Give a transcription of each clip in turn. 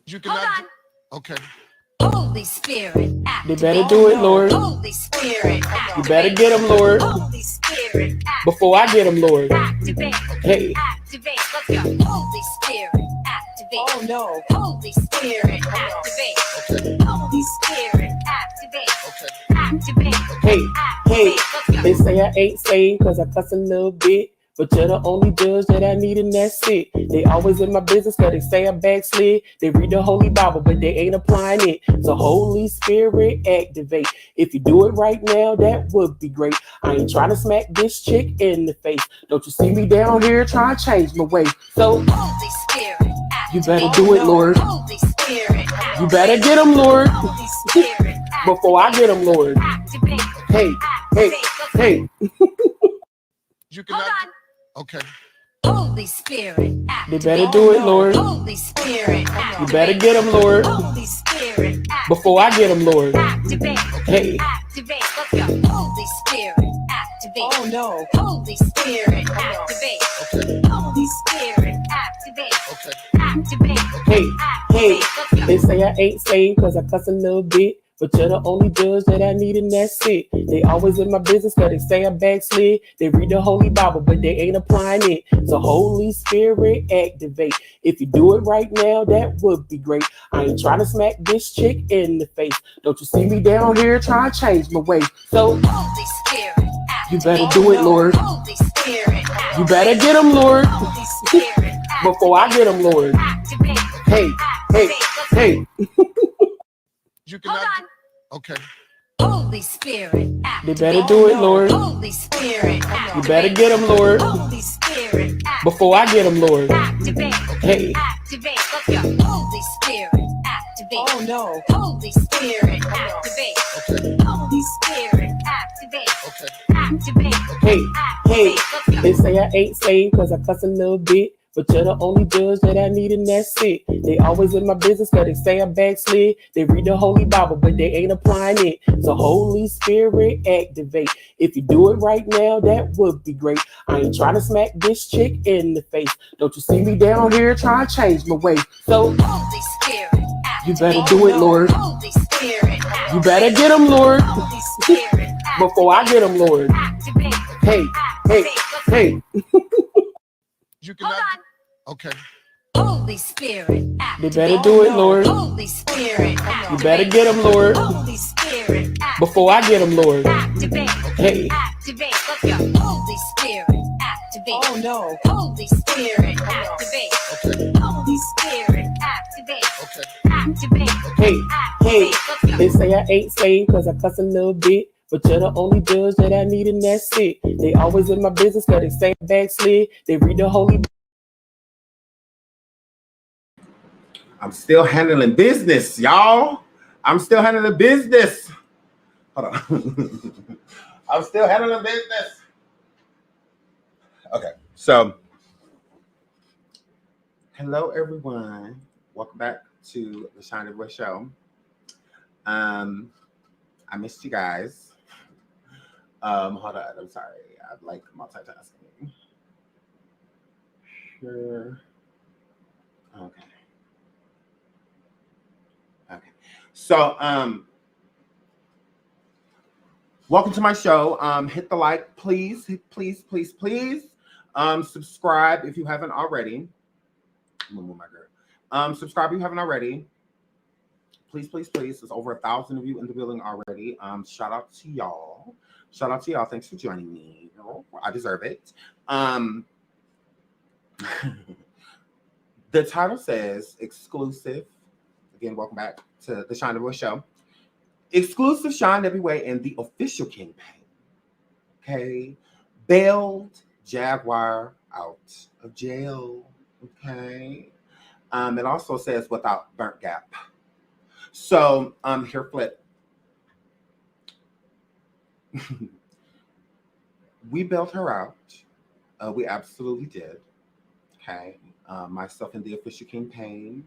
You cannot. Okay. Holy Spirit, They better do it, Lord. Holy Spirit, You better get them, Lord. Holy Spirit, Before I get them, Lord. activate. Hey. Activate. Let's go. Holy Spirit, activate. Oh no. Holy Spirit, activate. Holy Spirit, activate. Activate. Hey, hey, Let's go. they say I ain't saved cause I cuss a little bit. But you're the only judge that I need and that's it. They always in my business cause they say I backslid. They read the Holy Bible but they ain't applying it. So Holy Spirit activate. If you do it right now, that would be great. I ain't trying to smack this chick in the face. Don't you see me down here trying to change my way. So Holy Spirit, you better do it, Lord. Holy Spirit, You better get them, Lord. Holy Spirit, Before I get them, Lord. activate. Hey, hey, hey. You cannot. Okay. Holy Spirit, They activate. better do it, Lord. Holy Spirit, You activate. better get them, Lord. Holy Spirit, Before I get them, Lord. activate. Hey. Activate. Let's go. Holy Spirit, activate. Oh no. Holy Spirit, activate. Holy Spirit, activate. Activate. Hey, hey, Let's go. they say I ain't saved cause I cuss a little bit. But you're the only judge that I need and that's it. They always in my business cause they say I backslid. They read the Holy Bible but they ain't applying it. So Holy Spirit activate. If you do it right now, that would be great. I ain't trying to smack this chick in the face. Don't you see me down here trying to change my way. So Holy Spirit, you better do it, Lord. Holy Spirit, You better get them, Lord. Holy Spirit, Before I get them, Lord. activate. Hey, hey, hey. You cannot. Okay. Holy Spirit, They activate. better do it, Lord. Holy Spirit, You better get them, Lord. Holy Spirit, Before I get them, Lord. activate. Hey. Activate. Let's go. Holy Spirit, activate. Oh no. Holy Spirit, activate. Holy Spirit, activate. Activate. Hey, hey, Let's go. they say I ain't saved cause I cuss a little bit. But you're the only judge that I need and that's it. They always in my business cause they say I backslid. They read the Holy Bible but they ain't applying it. So Holy Spirit activate. If you do it right now, that would be great. I ain't trying to smack this chick in the face. Don't you see me down here trying to change my way. So Holy Spirit, you better do it, Lord. Holy Spirit, You better get them, Lord. Holy Spirit, Before I get them, Lord. activate. Hey, hey, hey. You cannot. Okay. Holy Spirit, They activate. better do it, Lord. Holy Spirit, You better get them, Lord. Holy Spirit, Before I get them, Lord. activate. Hey. Activate. Let's go. Holy Spirit, activate. Oh no. Holy Spirit, activate. Holy Spirit, activate. Activate. Hey, hey, Let's go. they say I ain't saved cause I cuss a little bit. But you're the only judge that I need and that's it. They always in my business cause they say I backslid. They read the Holy Bible. I'm still handling business, y'all. I'm still handling business. Hold on. I'm still handling business. Okay, so hello everyone. Welcome back to the Seandavieway show. I missed you guys. Hold on, I'm sorry. I like multitasking. Sure. Okay. Okay. So welcome to my show. Hit the like, please. Please. Subscribe if you haven't already. I'm gonna move my girl. Subscribe if you haven't already. Please. There's over 1,000 of you in the building already. Shout out to y'all. Thanks for joining me. I deserve it. The title says exclusive. Again, welcome back to the Seandavieway show. Exclusive Seandavieway and the official campaign. Okay. Bailed Jaguar out of jail. Okay. It also says without burnt gap. So here flip. We bailed her out. We absolutely did. Okay. Myself and the official campaign.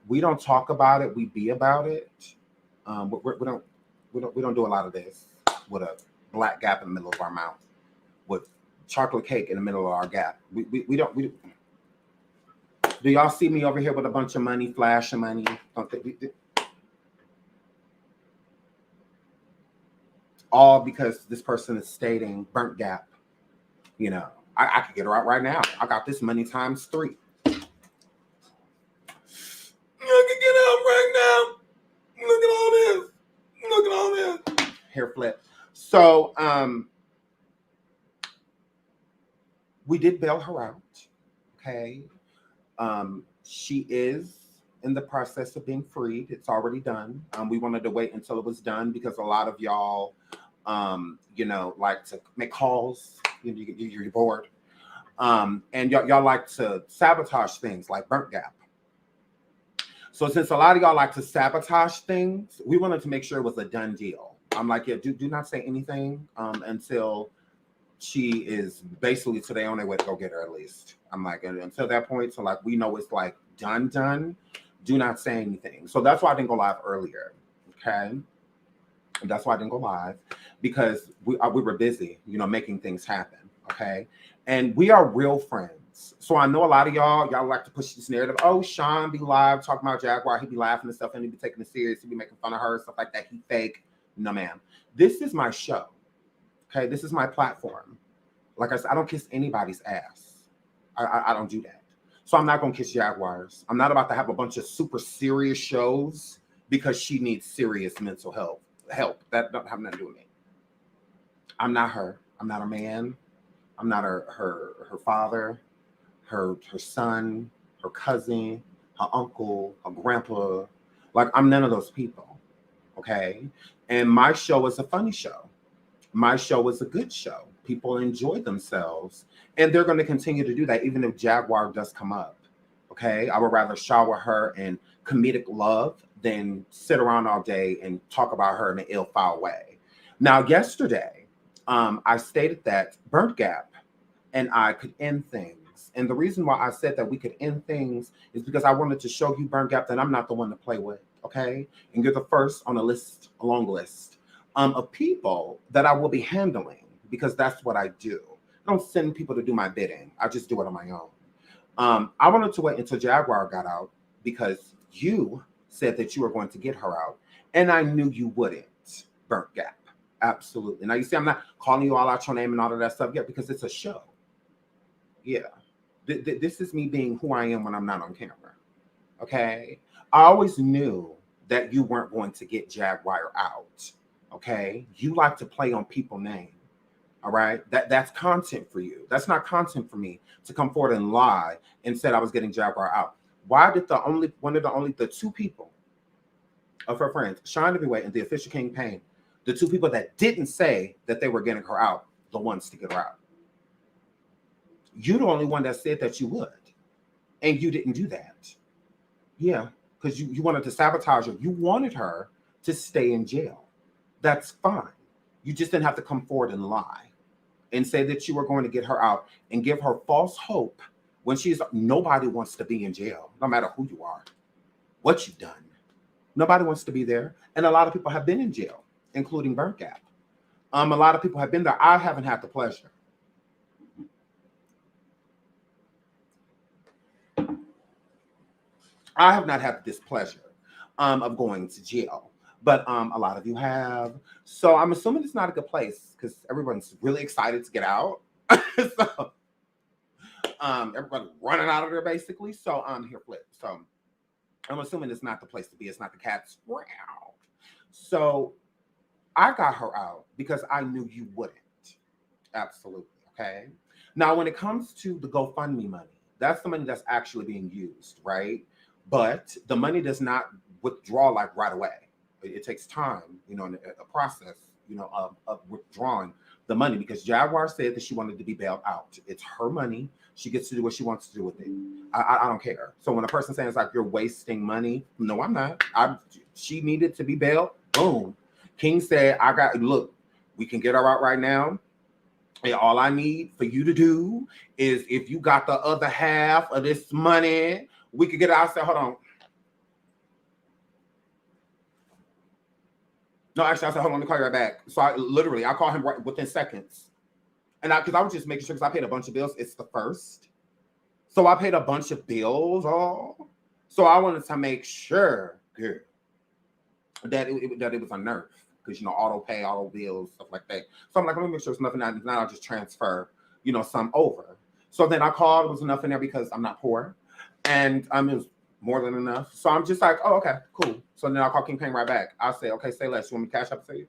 We don't talk about it. We be about it. We don't do a lot of this with a black gap in the middle of our mouth, with chocolate cake in the middle of our gap. We don't Do y'all see me over here with a bunch of money, flashing money? All because this person is stating burnt gap. You know, I could get her out right now. I got this money times 3. I can get out right now. Look at all this. Look at all this. Hair flip. So, we did bail her out. Okay. She is in the process of being freed. It's already done. We wanted to wait until it was done because a lot of y'all, you know, like to make calls. You're bored. And y'all like to sabotage things like burnt gap. So since a lot of y'all like to sabotage things, we wanted to make sure it was a done deal. I'm like, yeah, do not say anything until she is basically today on their way to go get her at least. I'm like, and until that point, so like we know it's like done, do not say anything. So that's why I didn't go live earlier. Okay. And that's why I didn't go live, because we were busy, you know, making things happen. Okay. And we are real friends. So I know a lot of y'all like to push this narrative. Oh, Sean be live talking about Jaguar. He be laughing and stuff and he be taking it serious. He be making fun of her, stuff like that. He fake. No, ma'am. This is my show. Okay. This is my platform. Like I said, I don't kiss anybody's ass. I don't do that. So I'm not going to kiss Jaguars. I'm not about to have a bunch of super serious shows because she needs serious mental help. That don't have nothing to do with me. I'm not her. I'm not a man. I'm not her father, her son, her cousin, her uncle, her grandpa. Like, I'm none of those people. Okay. And my show is a funny show. My show is a good show. People enjoy themselves, and they're going to continue to do that even if Jaguar does come up. Okay, I would rather shower her in comedic love than sit around all day and talk about her in an ill foul way. Now, yesterday, I stated that burnt gap and I could end things, and the reason why I said that we could end things is because I wanted to show you, burnt gap, that I'm not the one to play with. Okay, and you're the first on a long list of people that I will be handling, because that's what I do. I don't send people to do my bidding. I just do it on my own. I wanted to wait until Jaguar got out because you said that you were going to get her out, and I knew you wouldn't. Burnt gap. Absolutely. Now, you see, I'm not calling you all out your name and all of that stuff yet because it's a show. Yeah. This is me being who I am when I'm not on camera. Okay? I always knew that you weren't going to get Jaguar out. Okay? You like to play on people's names. All right, that's content for you. That's not content for me to come forward and lie and said I was getting Jaguar out. Why did the two people of her friends, Seandavieway and the official King Pain, the two people that didn't say that they were getting her out, the ones to get her out? You're the only one that said that you would, and you didn't do that. Yeah, because you wanted to sabotage her. You wanted her to stay in jail. That's fine. You just didn't have to come forward and lie and say that you were going to get her out and give her false hope when nobody wants to be in jail, no matter who you are, what you've done. Nobody wants to be there. And a lot of people have been in jail, including burnt gap. A lot of people have been there. I haven't had the pleasure. I have not had the displeasure of going to jail. But a lot of you have. So I'm assuming it's not a good place because everyone's really excited to get out. So everybody's running out of there basically. So here, flip. So I'm assuming it's not the place to be. It's not the cat's meow. So I got her out because I knew you wouldn't. Absolutely. Okay. Now, when it comes to the GoFundMe money, that's the money that's actually being used, right? But the money does not withdraw like right away. It takes time, you know, a process, you know, of withdrawing the money, because Jaguar said that she wanted to be bailed out. It's her money. She gets to do what she wants to do with it. I don't care. So when a person says like you're wasting money, no, I'm not. She needed to be bailed. Boom. King said, look, we can get her out right now. And all I need for you to do is, if you got the other half of this money, we could get her out. I said, hold on. No, actually, I said, hold on, let me call you right back. So I call him right within seconds. And because I was just making sure, because I paid a bunch of bills. It's the first. So I paid a bunch of bills. Oh, so I wanted to make sure, girl, that it was a nerf because auto pay, auto bills, stuff like that. So I'm like, let me make sure there's nothing. Now I'll just transfer, some over. So then I called. It was enough in there because I'm not poor, and it was more than enough. So I'm just like, oh, okay, cool. So then I'll call King Payne right back. I'll say, okay, say less. You want me to cash up to you?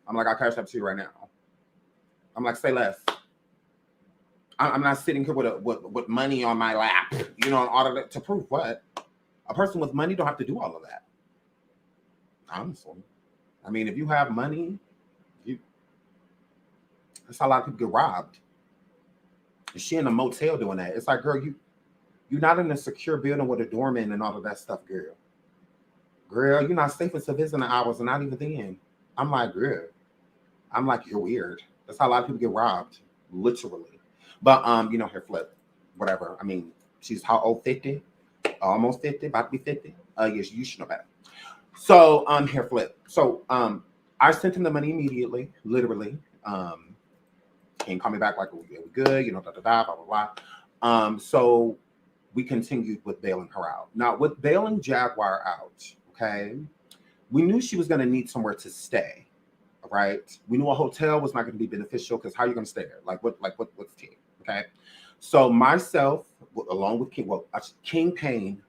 I'm like, I'll cash up to you right now. I'm like, say less. I'm not sitting here with money on my lap, in order to prove what? A person with money don't have to do all of that. Honestly. I mean, if you have money, that's how a lot of people get robbed. Is she in a motel doing that? It's like, girl, you're not in a secure building with a doorman and all of that stuff, girl. Girl, you're not safe until visiting hours and not even then. I'm like, girl. I'm like, you're weird. That's how a lot of people get robbed, literally. But her flip, whatever. I mean, she's how old? 50, almost 50, about to be 50. Yes, you should know better. So here flip. So I sent him the money immediately, literally. And call me back like, we good, blah blah blah. So we continued with bailing her out. Now with bailing Jaguar out, okay, we knew she was going to need somewhere to stay. Right, we knew a hotel was not going to be beneficial because how are you going to stay there? What's King? Okay, so myself, along with King Payne,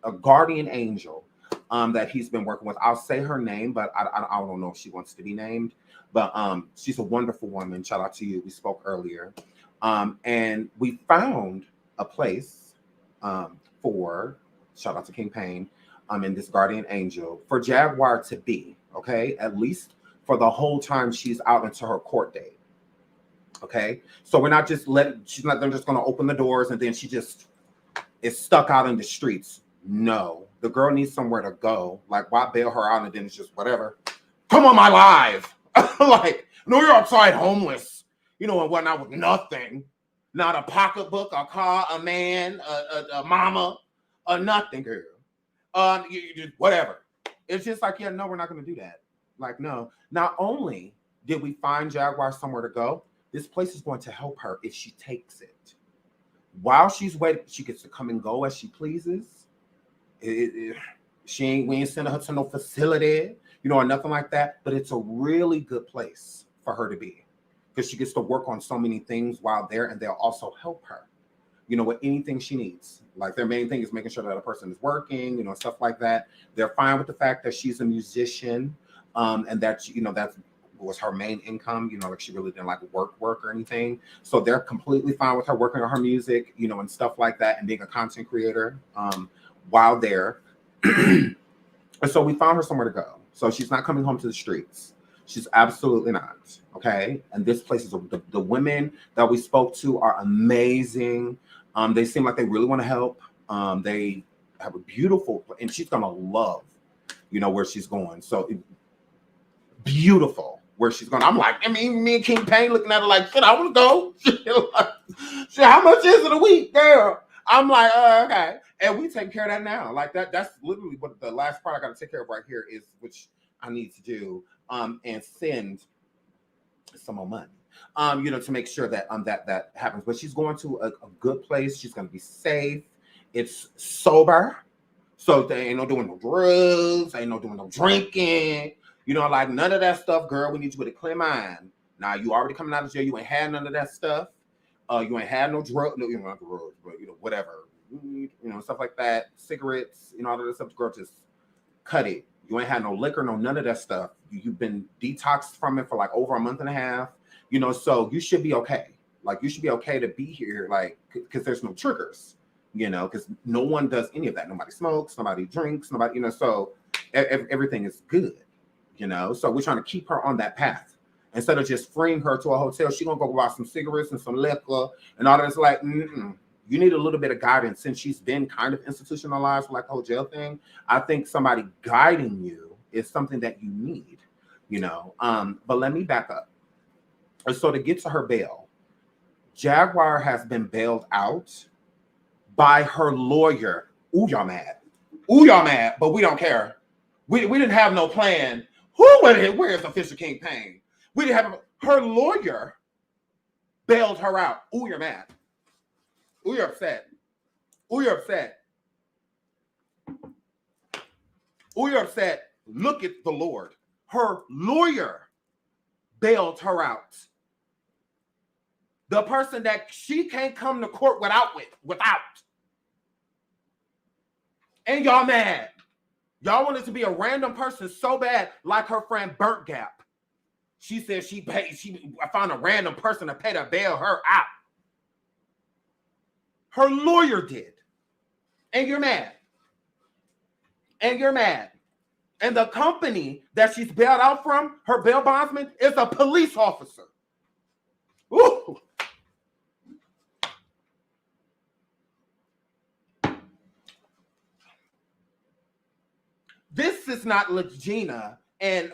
a guardian angel, that he's been working with. I'll say her name, but I don't know if she wants to be named. But she's a wonderful woman. Shout out to you. We spoke earlier, and we found a place for shout out to King Payne, and this guardian angel for Jaguar to be. Okay, at least for the whole time she's out into her court date. Okay, so we're not just they're just going to open the doors and then she just is stuck out in the streets. No, the girl needs somewhere to go. Like, why bail her out and then it's just whatever? Come on my live. Like, no, you're outside homeless, and whatnot with nothing. Not a pocketbook, a car, a man, a mama, a nothing, girl. You just whatever. It's just like, yeah, no, we're not going to do that. Like, no. Not only did we find Jaguar somewhere to go, this place is going to help her if she takes it. While she's waiting, she gets to come and go as she pleases. We ain't sending her to no facility, or nothing like that. But it's a really good place for her to be because she gets to work on so many things while there, and they'll also help her, with anything she needs. Like, their main thing is making sure that a person is working, stuff like that. They're fine with the fact that she's a musician. And that that was her main income, like she really didn't like work or anything. So they're completely fine with her working on her music, and stuff like that, and being a content creator while there. And so we found her somewhere to go. So she's not coming home to the streets. She's absolutely not. Okay. And this place is the women that we spoke to are amazing. They seem like they really want to help. They have a beautiful, and she's gonna love, where she's going. So beautiful where she's going. I'm like, me and King Payne looking at her like, shit, I want to go. Shit, how much is it a week, girl? I'm like, okay. And we take care of that now. Like that's literally what the last part I got to take care of right here is, which I need to do, and send some more money, to make sure that that happens. But she's going to a good place. She's going to be safe. It's sober. So they ain't no doing no drugs. Ain't no doing no drinking. Like none of that stuff, girl. We need you with a clear mind. Now you already coming out of jail. You ain't had none of that stuff. You ain't had no drug. No, not drugs, but whatever. Stuff like that. Cigarettes. All of that stuff. Girl, just cut it. You ain't had no liquor, none of that stuff. You've been detoxed from it for like over a month and a half. So you should be okay. Like you should be okay to be here. Like because there's no triggers. Because no one does any of that. Nobody smokes. Nobody drinks. Nobody. So everything is good. So we're trying to keep her on that path instead of just freeing her to a hotel. She's gonna go buy some cigarettes and some liquor and all that. It's like, you need a little bit of guidance since she's been kind of institutionalized for like the whole jail thing. I think somebody guiding you is something that you need, But let me back up. So to get to her bail, Jaguar has been bailed out by her lawyer. Ooh, y'all mad. But we don't care. We didn't have no plan. Where's official King Payne? We didn't have her lawyer bailed her out. Ooh, you're mad. Ooh, you're upset. Oh, you're upset. Oh, you're upset. Look at the Lord. Her lawyer bailed her out. The person that she can't come to court without. And y'all mad. Y'all want it to be a random person so bad, like her friend Burnt Gap. She said I found a random person to pay to bail her out. Her lawyer did. And you're mad. And you're mad. And the company that she's bailed out from, her bail bondsman, is a police officer. Ooh. This is not Legina and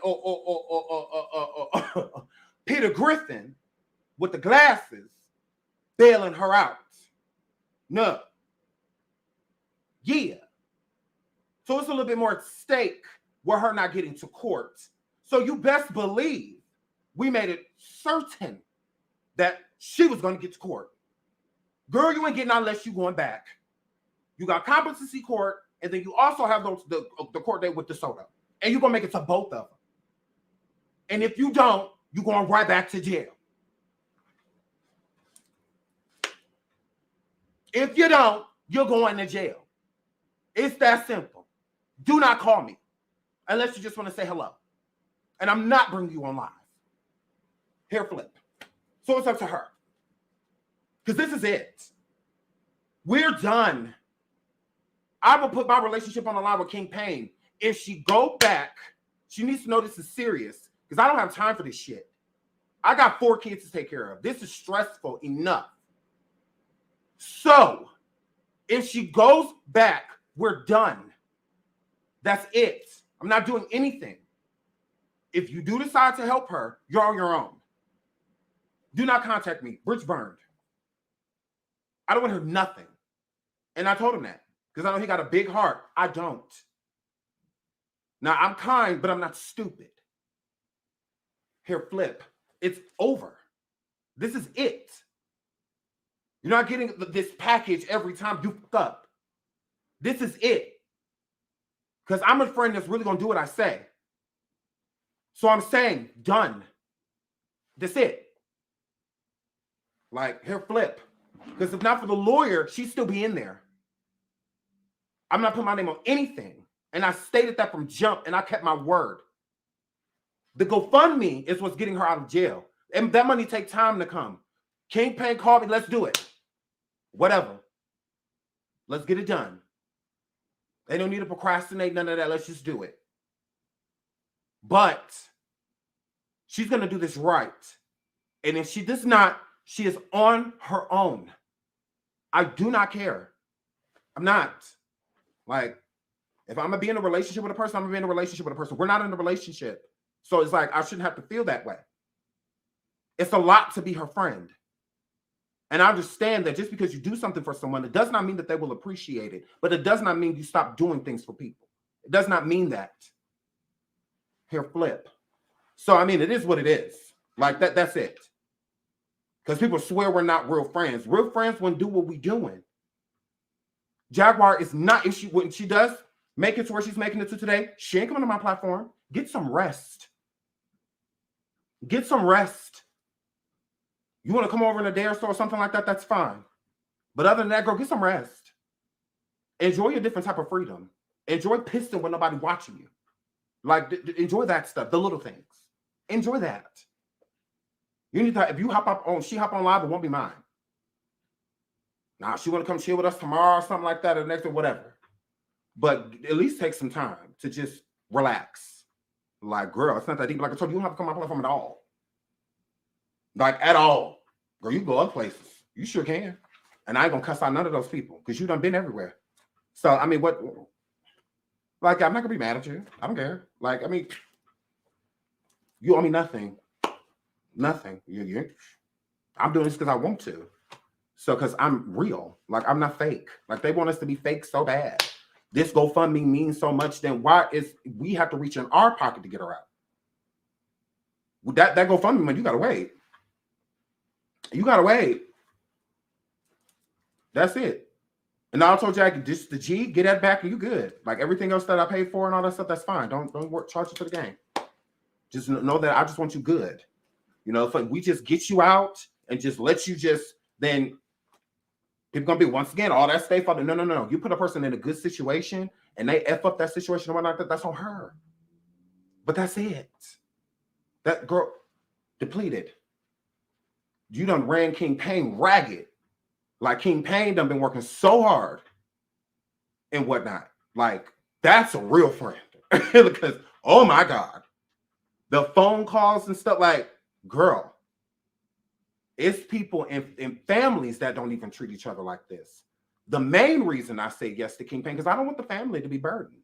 Peter Griffin with the glasses bailing her out. No. Yeah. So it's a little bit more at stake with her not getting to court. So you best believe we made it certain that she was going to get to court. Girl, you ain't getting out unless you going back. You got competency court, and then you also have the court date with DeSoto. And you're going to make it to both of them. And if you don't, you're going right back to jail. If you don't, you're going to jail. It's that simple. Do not call me unless you just want to say hello. And I'm not bringing you on live. Hair flip. So it's up to her. Because this is it. We're done. I will put my relationship on the line with King Payne. If she go back, she needs to know this is serious. Because I don't have time for this shit. I got 4 kids to take care of. This is stressful enough. So, if she goes back, we're done. That's it. I'm not doing anything. If you do decide to help her, you're on your own. Do not contact me. Bridge burned. I don't want to hear nothing. And I told him that because I know he got a big heart. I don't. Now, I'm kind, but I'm not stupid. Here, flip. It's over. This is it. You're not getting this package every time you fuck up. This is it. Because I'm a friend that's really going to do what I say. So I'm saying, done. That's it. Like, here, flip. Because if not for the lawyer, she'd still be in there. I'm not putting my name on anything. And I stated that from jump, and I kept my word. The GoFundMe is what's getting her out of jail. And that money takes time to come. King Payne called me, let's do it. Whatever. Let's get it done. They don't need to procrastinate, none of that. Let's just do it. But she's going to do this right. And if she does not, she is on her own. I do not care. I'm not. Like, if I'm going to be in a relationship with a person, I'm going to be in a relationship with a person. We're not in a relationship. So it's like, I shouldn't have to feel that way. It's a lot to be her friend. And I understand that just because you do something for someone, it does not mean that they will appreciate it. But it does not mean you stop doing things for people. It does not mean that. Here, flip. So, I mean, it is what it is. Like, that's it. Because people swear we're not real friends. Real friends wouldn't do what we're doing. Jaguar is not, when she does make it to where she's making it to today, she ain't coming to my platform. Get some rest. Get some rest. You want to come over in a day or so or something like that, that's fine. But other than that, girl, get some rest. Enjoy a different type of freedom. Enjoy pissing when nobody's watching you. Like, enjoy that stuff, the little things. Enjoy that. You need to, if you she hop on live, it won't be mine. Now, she want to come chill with us tomorrow or something like that, or next or whatever. But at least take some time to just relax. Like, girl, it's not that deep. Like I told you, you don't have to come on my platform at all. Like, at all. Girl, you go other places. You sure can. And I ain't gonna cuss out none of those people because you done been everywhere. So, I mean, what? Like, I'm not gonna be mad at you. I don't care. Like, I mean, you owe me nothing. Nothing. I'm doing this because I want to. So, because I'm real. Like, I'm not fake. Like, they want us to be fake so bad. This GoFundMe means so much, then why is we have to reach in our pocket to get her out? That GoFundMe money, you gotta wait. You gotta wait. That's it. And I told Jack, just the G, get that back and you good. Like everything else that I paid for and all that stuff, that's fine. Don't charge it to the game. Just know that I just want you good. You know, if like we just get you out and just let you just, then people gonna be once again all that stay for. No. You put a person in a good situation and they F up that situation and whatnot, that's on her. But that's it. That girl depleted. You done ran King Payne ragged. Like King Payne done been working so hard and whatnot. Like, that's a real friend. Because, oh my God. The phone calls and stuff, like, girl, it's people in families that don't even treat each other like this. The main reason I say yes to King Payne, because I don't want the family to be burdened.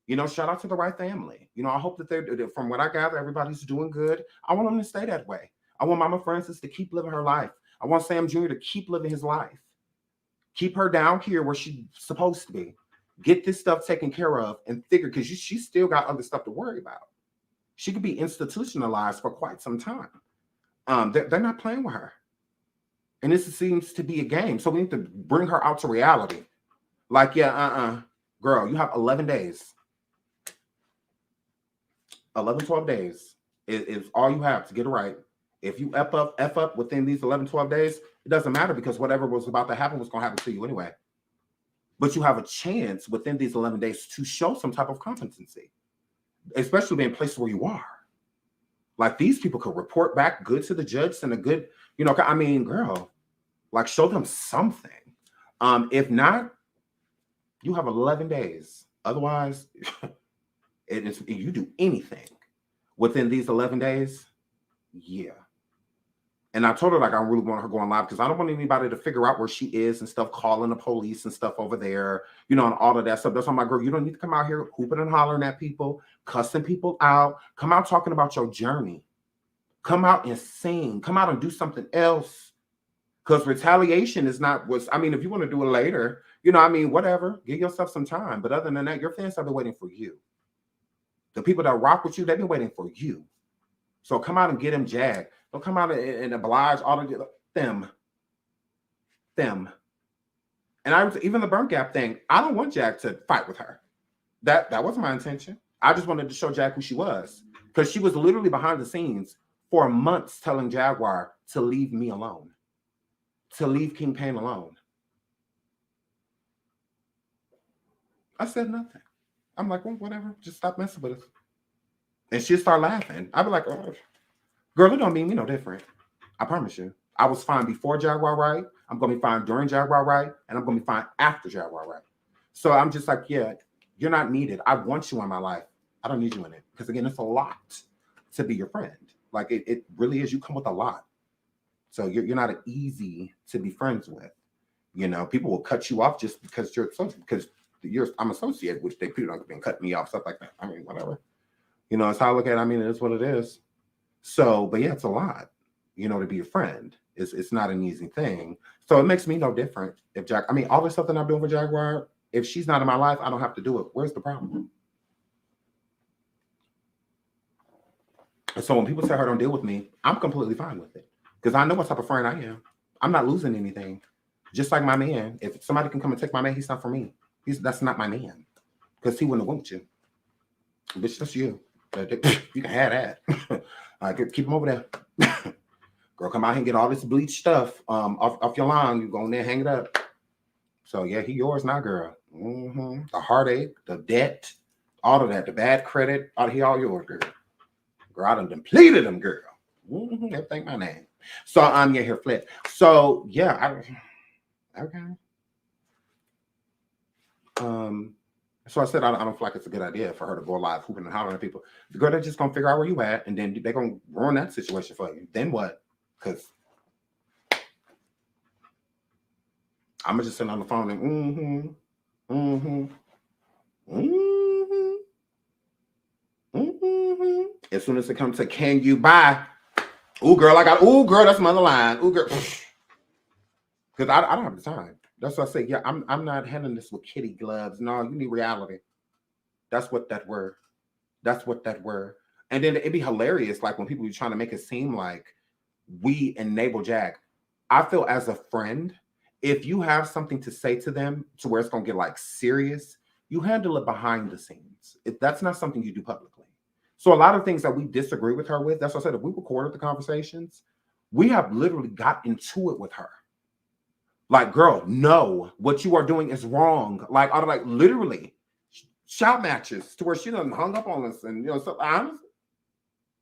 You know, shout out to the right family. You know, I hope that they're, from what I gather, everybody's doing good. I want them to stay that way. I want Mama Francis to keep living her life. I want Sam Jr. to keep living his life. Keep her down here where she's supposed to be. Get this stuff taken care of and figure, because she still got other stuff to worry about. She could be institutionalized for quite some time. They're not playing with her. And this seems to be a game. So we need to bring her out to reality. Like, yeah, girl, you have 11 days. 11, 12 days is all you have to get it right. If you F up within these 11, 12 days, it doesn't matter, because whatever was about to happen was going to happen to you anyway. But you have a chance within these 11 days to show some type of competency, especially being places where you are. Like, these people could report back good to the judge and a good, you know, I mean, girl, like, show them something. If not, you have 11 days. Otherwise, if you do anything within these 11 days, yeah. And I told her, like, I really want her going live, because I don't want anybody to figure out where she is and stuff, calling the police and stuff over there, you know, and all of that stuff. That's why, my girl, you don't need to come out here hooping and hollering at people, cussing people out. Come out talking about your journey. Come out and sing. Come out and do something else. Because retaliation is not what's, I mean, if you want to do it later, you know, I mean, whatever, give yourself some time. But other than that, your fans have been waiting for you. The people that rock with you, they've been waiting for you. So come out and get them jagged. Don't come out and oblige all of them. And even the Burnt Gap thing, I don't want Jack to fight with her. That wasn't my intention. I just wanted to show Jack who she was, because she was literally behind the scenes for months telling Jaguar to leave me alone, to leave King Payne alone. I said nothing. I'm like, well, whatever. Just stop messing with us. And she'd start laughing. I'd be like, oh, girl, it don't mean me no different. I promise you. I was fine before Jaguar Right. I'm going to be fine during Jaguar Right. And I'm going to be fine after Jaguar Right. So I'm just like, yeah, you're not needed. I want you in my life. I don't need you in it. Because, again, it's a lot to be your friend. Like, it really is. You come with a lot. So you're not easy to be friends with. You know, people will cut you off just because I'm associated with them. People don't been cutting me off, stuff like that. I mean, whatever. You know, it's how I look at it. I mean, it is what it is. So, but yeah, it's a lot, you know, to be a friend. It's not an easy thing. So it makes me no different if all the stuff that I'm doing for Jaguar, if she's not in my life, I don't have to do it. Where's the problem? And so when people say her don't deal with me, I'm completely fine with it, because I know what type of friend I am. I'm not losing anything. Just like my man, if somebody can come and take my man, he's not for me. That's not my man, because he wouldn't want you. Bitch, that's you. You can have that. Keep him over there. Girl, come out here and get all this bleach stuff off your line. You go in there, hang it up. So yeah, he yours now, girl. The heartache, the debt, all of that, the bad credit, he all yours, girl. Girl, I done depleted him, girl. Everything my name. So I'm here flip. So yeah, okay. So I said I don't feel like it's a good idea for her to go live hooping and hollering at people. The girl, they're just gonna figure out where you at, and then they're gonna ruin that situation for you. Then what? Because I'm just sitting on the phone and As soon as it comes to can you buy? Ooh, girl, that's my other line. Ooh, girl, because I don't have the time. That's what I say. Yeah, I'm not handling this with kitty gloves. No, you need reality. That's what that were. And then it'd be hilarious, like when people be trying to make it seem like we enable Jack. I feel as a friend, if you have something to say to them to where it's going to get like serious, you handle it behind the scenes. That's not something you do publicly. So a lot of things that we disagree with her with, that's what I said, if we recorded the conversations, we have literally got into it with her. Like, girl, no, what you are doing is wrong. Like, I like literally shout matches to where she done hung up on us. And, you know, so honestly,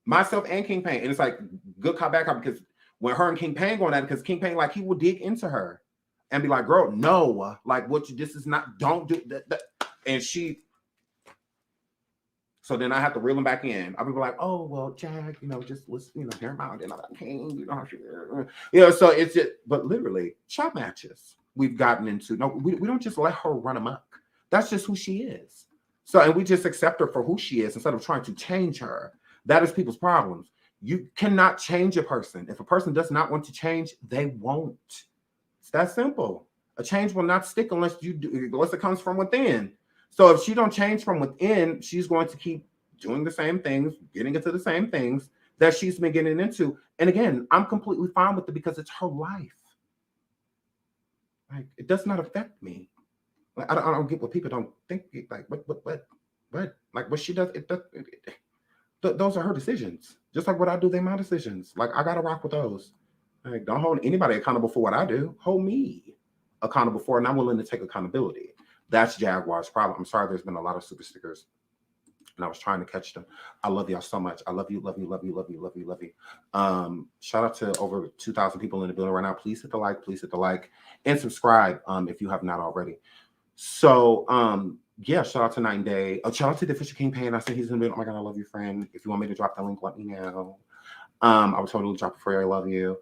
myself and King Pain. And it's like good cop, bad cop, because when her and King Pain going at it, because King Pain, like, he will dig into her and be like, girl, no, like, what you, this is not, don't do that. And she, so then I have to reel him back in. I'll be like, oh, well, Jack, you know, just listen, you know, hear him out. And I'm like, King, you know how she, you know, so it's just, but literally, shot matches we've gotten into. No, we don't just let her run amok. That's just who she is. So, and we just accept her for who she is instead of trying to change her. That is people's problems. You cannot change a person. If a person does not want to change, they won't. It's that simple. A change will not stick unless you do, unless it comes from within. So if she don't change from within, she's going to keep doing the same things, getting into the same things that she's been getting into. And again, I'm completely fine with it because it's her life. Like, it does not affect me. Like, I don't get what people don't think. Like, what? Like, what she does, those are her decisions. Just like what I do, they're my decisions. Like, I gotta rock with those. Like, don't hold anybody accountable for what I do. Hold me accountable for it, and I'm willing to take accountability. That's Jaguar's problem. I'm sorry, there's been a lot of super stickers, and I was trying to catch them. I love y'all so much. I love you, love you, love you, love you, love you, love you. Shout out to over 2,000 people in the building right now. Please hit the like, and subscribe if you have not already. So, yeah, shout out to 9 Day. Oh, shout out to the Official King Pain. I said he's in the building. Oh my God, I love you, friend. If you want me to drop the link, let me know. I would totally drop it for you. I love you.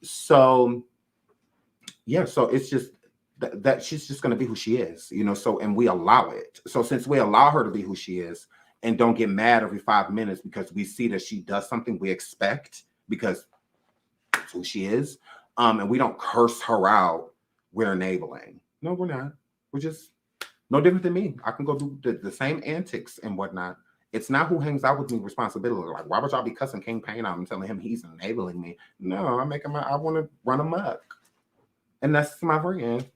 So, yeah, so it's just that she's just going to be who she is, you know, so, and we allow it. So since we allow her to be who she is and don't get mad every 5 minutes because we see that she does something we expect because that's who she is, and we don't curse her out, we're enabling. No, we're not. We're just no different than me. I can go do the same antics and whatnot. It's not who hangs out with me responsibility. Like, why would y'all be cussing King Pain out and telling him he's enabling me? No, I want to run amok. And that's my friend.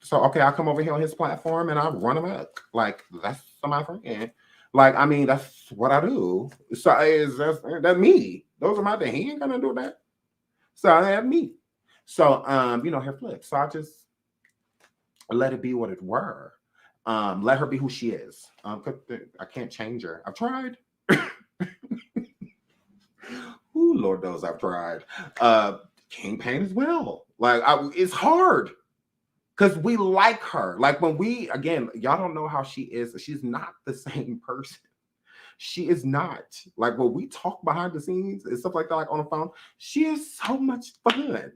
So, okay, I come over here on his platform and I run him up. Like, that's my friend. Like, I mean, that's what I do. So, that's me. Those are my things. He ain't gonna do that. So, that's me. So, you know, her flip. So, I just let it be what it were. Let her be who she is. I can't change her. I've tried. Ooh, Lord knows I've tried. King Pain as well. Like, it's hard. Because we like her. Like when we, again, y'all don't know how she is. She's not the same person. She is not. Like when we talk behind the scenes and stuff like that, like on the phone, she is so much fun.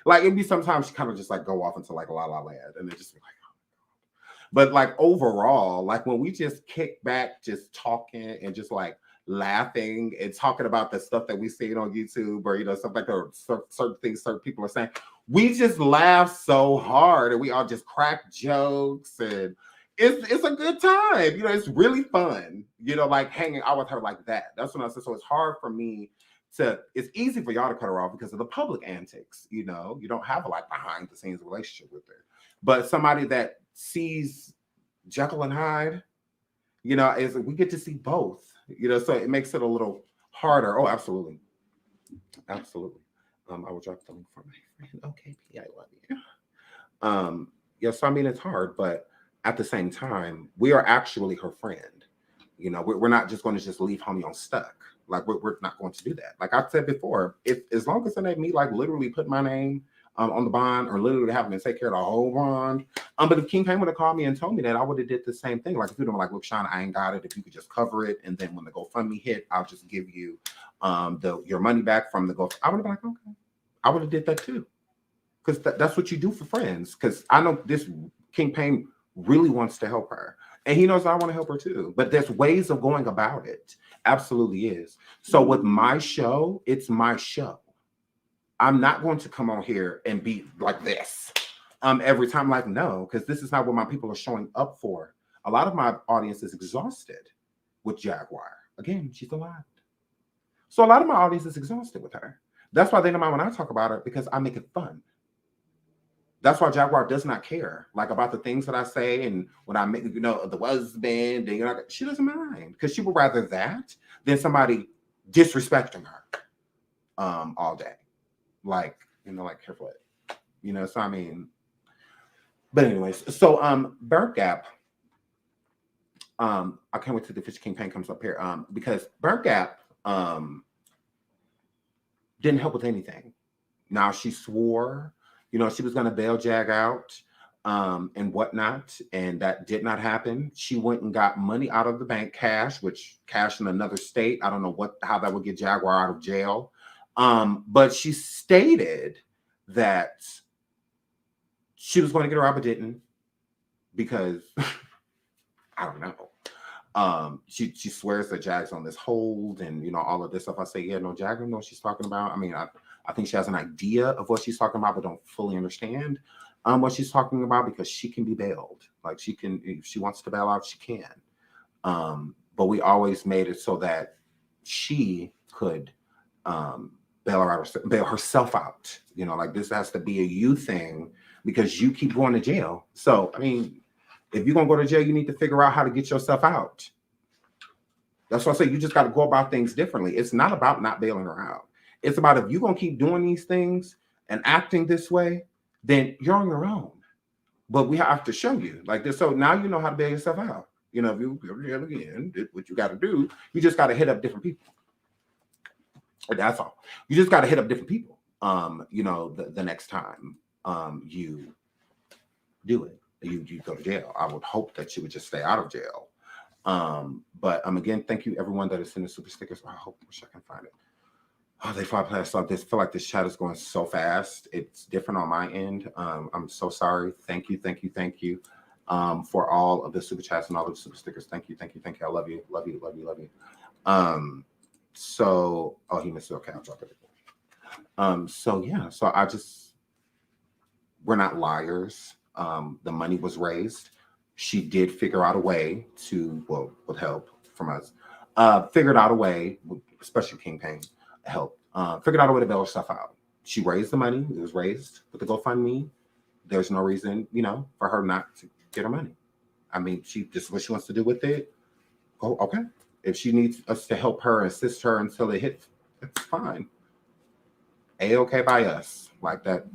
Like it'd be sometimes she kind of just like go off into like La La Land and it just be like, oh. But like overall, like when we just kick back, just talking and just like laughing and talking about the stuff that we see on YouTube or, you know, stuff like that, certain things certain people are saying, we just laugh so hard and we all just crack jokes and it's a good time. You know, it's really fun, you know, like hanging out with her like that. That's what I said. So it's hard for me to, it's easy for y'all to cut her off because of the public antics, you know, you don't have a like behind the scenes relationship with her. But somebody that sees Jekyll and Hyde, you know, is we get to see both, you know, so it makes it a little harder. Oh, absolutely. Absolutely. I will drop the link for my friend. Okay, P, I love you. Yeah, so I mean, it's hard, but at the same time, we are actually her friend. You know, we're not just going to just leave homie on stuck. Like, we're not going to do that. Like I said before, if as long as it ain't me, like literally put my name on the bond or literally having to take care of the whole bond. But if King Pain would have called me and told me that, I would have did the same thing. Like if you'd have been like, look, Sean, I ain't got it. If you could just cover it, and then when the GoFundMe hit, I'll just give you your money back from the GoFundMe. I would have been like, okay. I would have did that too. Because that's what you do for friends. Because I know this King Pain really wants to help her. And he knows I want to help her too. But there's ways of going about it. Absolutely is. So with my show, it's my show. I'm not going to come on here and be like this every time. Like, no, because this is not what my people are showing up for. A lot of my audience is exhausted with Jaguar. Again, she's alive. So a lot of my audience is exhausted with her. That's why they don't mind when I talk about her, because I make it fun. That's why Jaguar does not care, like, about the things that I say and when I make, the husband, and, she doesn't mind because she would rather that than somebody disrespecting her all day, like, careful it, so I mean, but anyways, so Burnt Gap, I can't wait till the Fish King Pain comes up here, because Burnt Gap didn't help with anything. Now she swore, she was going to bail Jag out and whatnot, and that did not happen. She went and got money out of the bank, cash in another state. I don't know how that would get Jaguar out of jail. But she stated that she was going to get her out, but didn't, because I don't know. She swears that Jag's on this hold and all of this stuff. I say, yeah, no, Jag, I know what she's talking about. I mean, I think she has an idea of what she's talking about, but don't fully understand what she's talking about, because she can be bailed. Like, she can, if she wants to bail out, she can. But we always made it so that she could bail herself out. Like, this has to be a you thing, because you keep going to jail. So, I mean, if you're going to go to jail, you need to figure out how to get yourself out. That's why I say you just got to go about things differently. It's not about not bailing her out. It's about, if you're going to keep doing these things and acting this way, then you're on your own. But we have to show you like this. So now you know how to bail yourself out. If you again did what you got to do, you just got to hit up different people. That's all. You just got to hit up different people. The next time you do it, you go to jail. I would hope that you would just stay out of jail. But again, thank you everyone that is sending super stickers. I wish I can find it. Oh, they fly past like this. I feel like this chat is going so fast. It's different on my end. I'm so sorry. Thank you for all of the super chats and all of the super stickers. Thank you. I love you. So, he missed it. Okay, I'll drop it. So yeah, we're not liars. The money was raised. She did figure out a way to, with help from us, figured out a way, especially King Pain, help, figured out a way to bail herself out. She raised the money. It was raised with the GoFundMe. There's no reason, for her not to get her money. I mean, what she wants to do with it. Oh, okay. If she needs us to help her, assist her until it hits, that's fine. A-okay by us. Like that,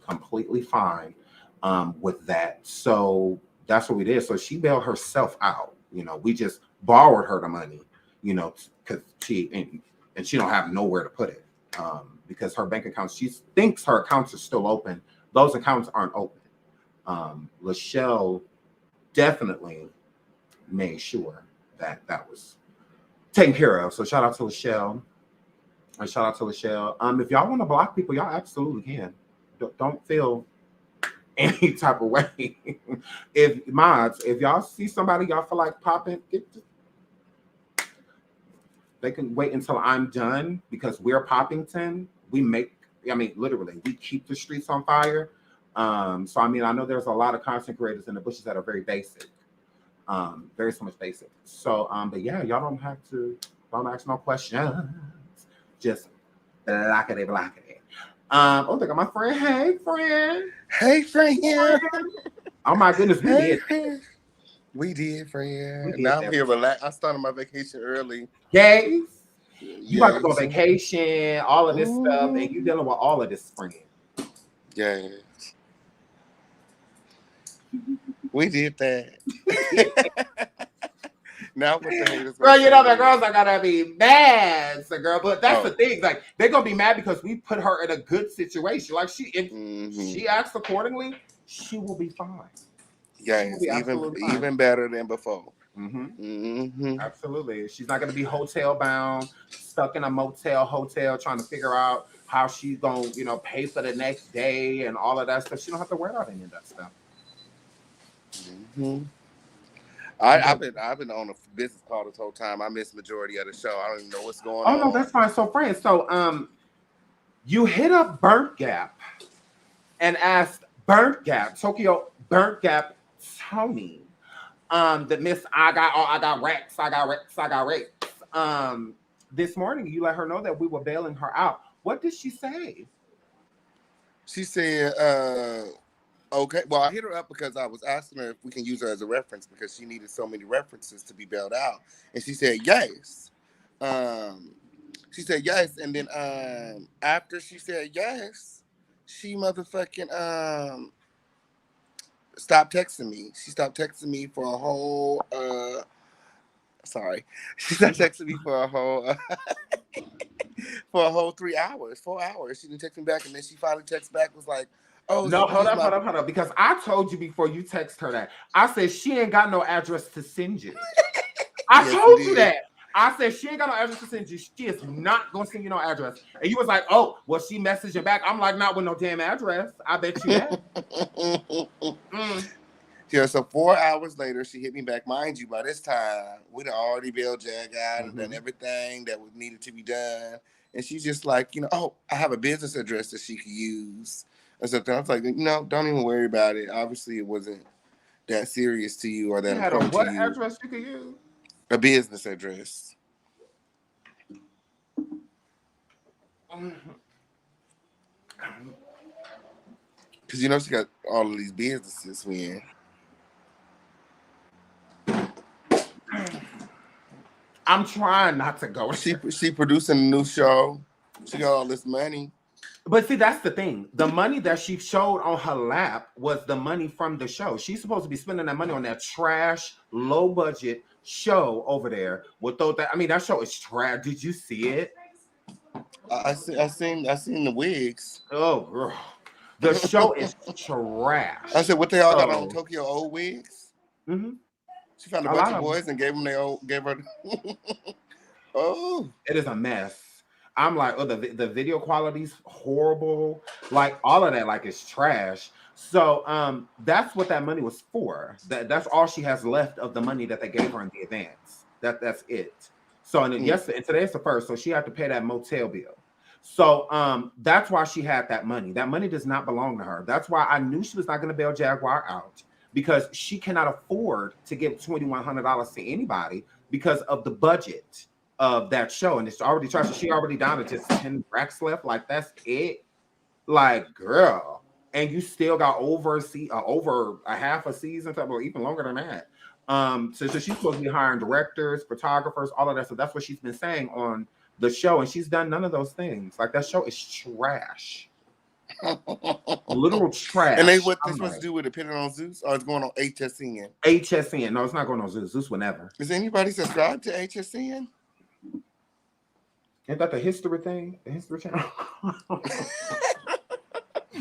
completely fine with that. So that's what we did. So she bailed herself out. We just borrowed her the money, because and she don't have nowhere to put it because her bank accounts, she thinks her accounts are still open. Those accounts aren't open. Lachelle definitely made sure that was taken care of. So shout out to Lachelle. If y'all want to block people, y'all absolutely can. Don't feel any type of way. If y'all see somebody y'all feel like popping, they can wait until I'm done, because we're Poppington. Literally, we keep the streets on fire. So I know there's a lot of content creators in the bushes that are very basic. Very so much basic. So, but yeah, y'all don't ask no questions. Just blackity. They got my friend. Hey, friend. Oh my goodness, we did, friend. Now I'm here relaxed. I started my vacation early. Yes. You about to go on vacation, all of this stuff, and you dealing with all of this, friend. Yes. We did that. Now what the haters? Girl, the girls are gonna be mad, girl. But that's the thing. Like, they're gonna be mad because we put her in a good situation. Like, she acts accordingly, she will be fine. Yes, even better than before. Absolutely. She's not gonna be hotel bound, stuck in a hotel, trying to figure out how she's gonna, pay for the next day and all of that stuff. She don't have to worry about any of that stuff. I've been on a business call this whole time. I missed majority of the show. I don't even know what's going on. Oh no, that's fine. So, friends, you hit up Burnt Gap and asked Burnt Gap, Tokyo Burnt Gap Tony, that Miss I got Rex. This morning you let her know that we were bailing her out. What did she say? She said, Okay, well, I hit her up because I was asking her if we can use her as a reference because she needed so many references to be bailed out, and she said yes. She said yes, and then after she said yes, she motherfucking stopped texting me. She stopped texting me for a whole sorry, she stopped texting me for a whole for a whole 3 hours, 4 hours. She didn't text me back, and then she finally texted back was like, "Oh, No, she hold used up, my." hold up. Because I told you before you text her that. I said she ain't got no address to send you. I Yes, told you did. that. I said she ain't got no address to send you. She is not gonna send you no address. And you was like, oh, well, she messaging back. I'm like, not with no damn address. I bet you that. Yeah, so 4 hours later, she hit me back. Mind you, by this time, we'd already bailed Jag out and done everything that was needed to be done. And she's just like, oh, I have a business address that she could use. And so I was like, don't even worry about it. Obviously, it wasn't that serious to you or that You had a important what to you. address you could use? A business address. Because she got all of these businesses, man. I'm trying not to go. She producing a new show. She got all this money. But see, that's the thing. The money that she showed on her lap was the money from the show. She's supposed to be spending that money on that trash, low budget show over there. That show is trash. Did you see it? I seen the wigs. Oh, girl. The show is trash. I said, what they all got on Tokyo old wigs? Mm-hmm. She found a bunch of boys and gave her. Oh, it is a mess. I'm like, oh, the video quality's horrible. Like all of that, like it's trash. So that's what that money was for. That's all she has left of the money that they gave her in the advance. That's it. So and yesterday, and today's the first, so she had to pay that motel bill. So that's why she had that money. That money does not belong to her. That's why I knew she was not going to bail Jaguar out, because she cannot afford to give $2,100 to anybody because of the budget of that show. And it's already charged. She already down to just 10 racks left. Like, that's it. Like, girl. And you still got over a half a season, or even longer than that. So she's supposed to be hiring directors, photographers, all of that. So that's what she's been saying on the show. And she's done none of those things. Like, that show is trash. Literal trash. And what they're supposed to do with it, put it on Zeus, or it's going on HSN? HSN. No, it's not going on Zeus. Zeus will never. Is anybody subscribed to HSN? Ain't that the history thing? The history channel?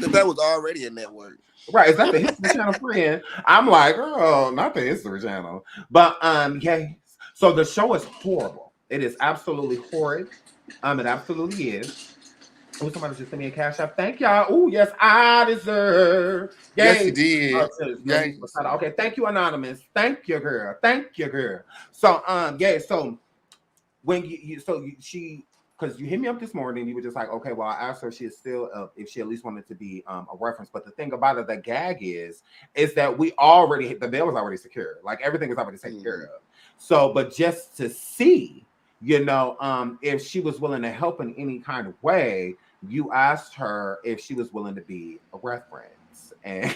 That was already a network. Right. Is that the history channel friend? I'm like, girl, not the history channel. But yeah. So the show is horrible. It is absolutely horrid. It absolutely is. Oh, somebody just sent me a cash app. Thank y'all. Oh, yes, I deserve. Yay. Yes, you did. Yes. Okay, thank you, Anonymous. Thank you, girl. Thank you, girl. So, yeah, so when she, because you hit me up this morning, you were just like, okay, well, I asked her if she is still if she at least wanted to be a reference. But the thing about it, the gag is that the bail was already secure. Like, everything was already taken care of. So, but just to see, if she was willing to help in any kind of way, you asked her if she was willing to be a reference, and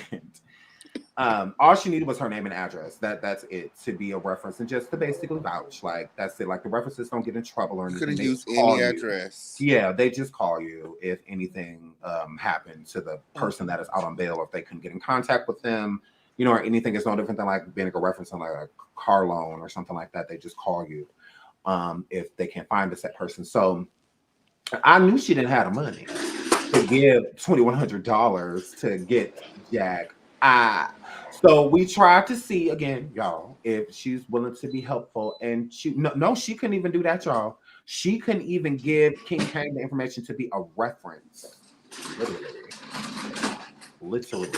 all she needed was her name and address. That's it, to be a reference, and just to basically vouch. Like, that's it. Like, the references don't get in trouble or anything. Could have used any address. Yeah, they just call you if anything happened to the person that is out on bail, or if they couldn't get in contact with them, or anything. Is no different than like being a reference on like a car loan or something like that. They just call you if they can't find us, that person. So I knew she didn't have the money to give $2,100 to get Jag. So we tried to see again, y'all, if she's willing to be helpful. And she couldn't even do that, y'all. She couldn't even give King Kang the information to be a reference. Literally.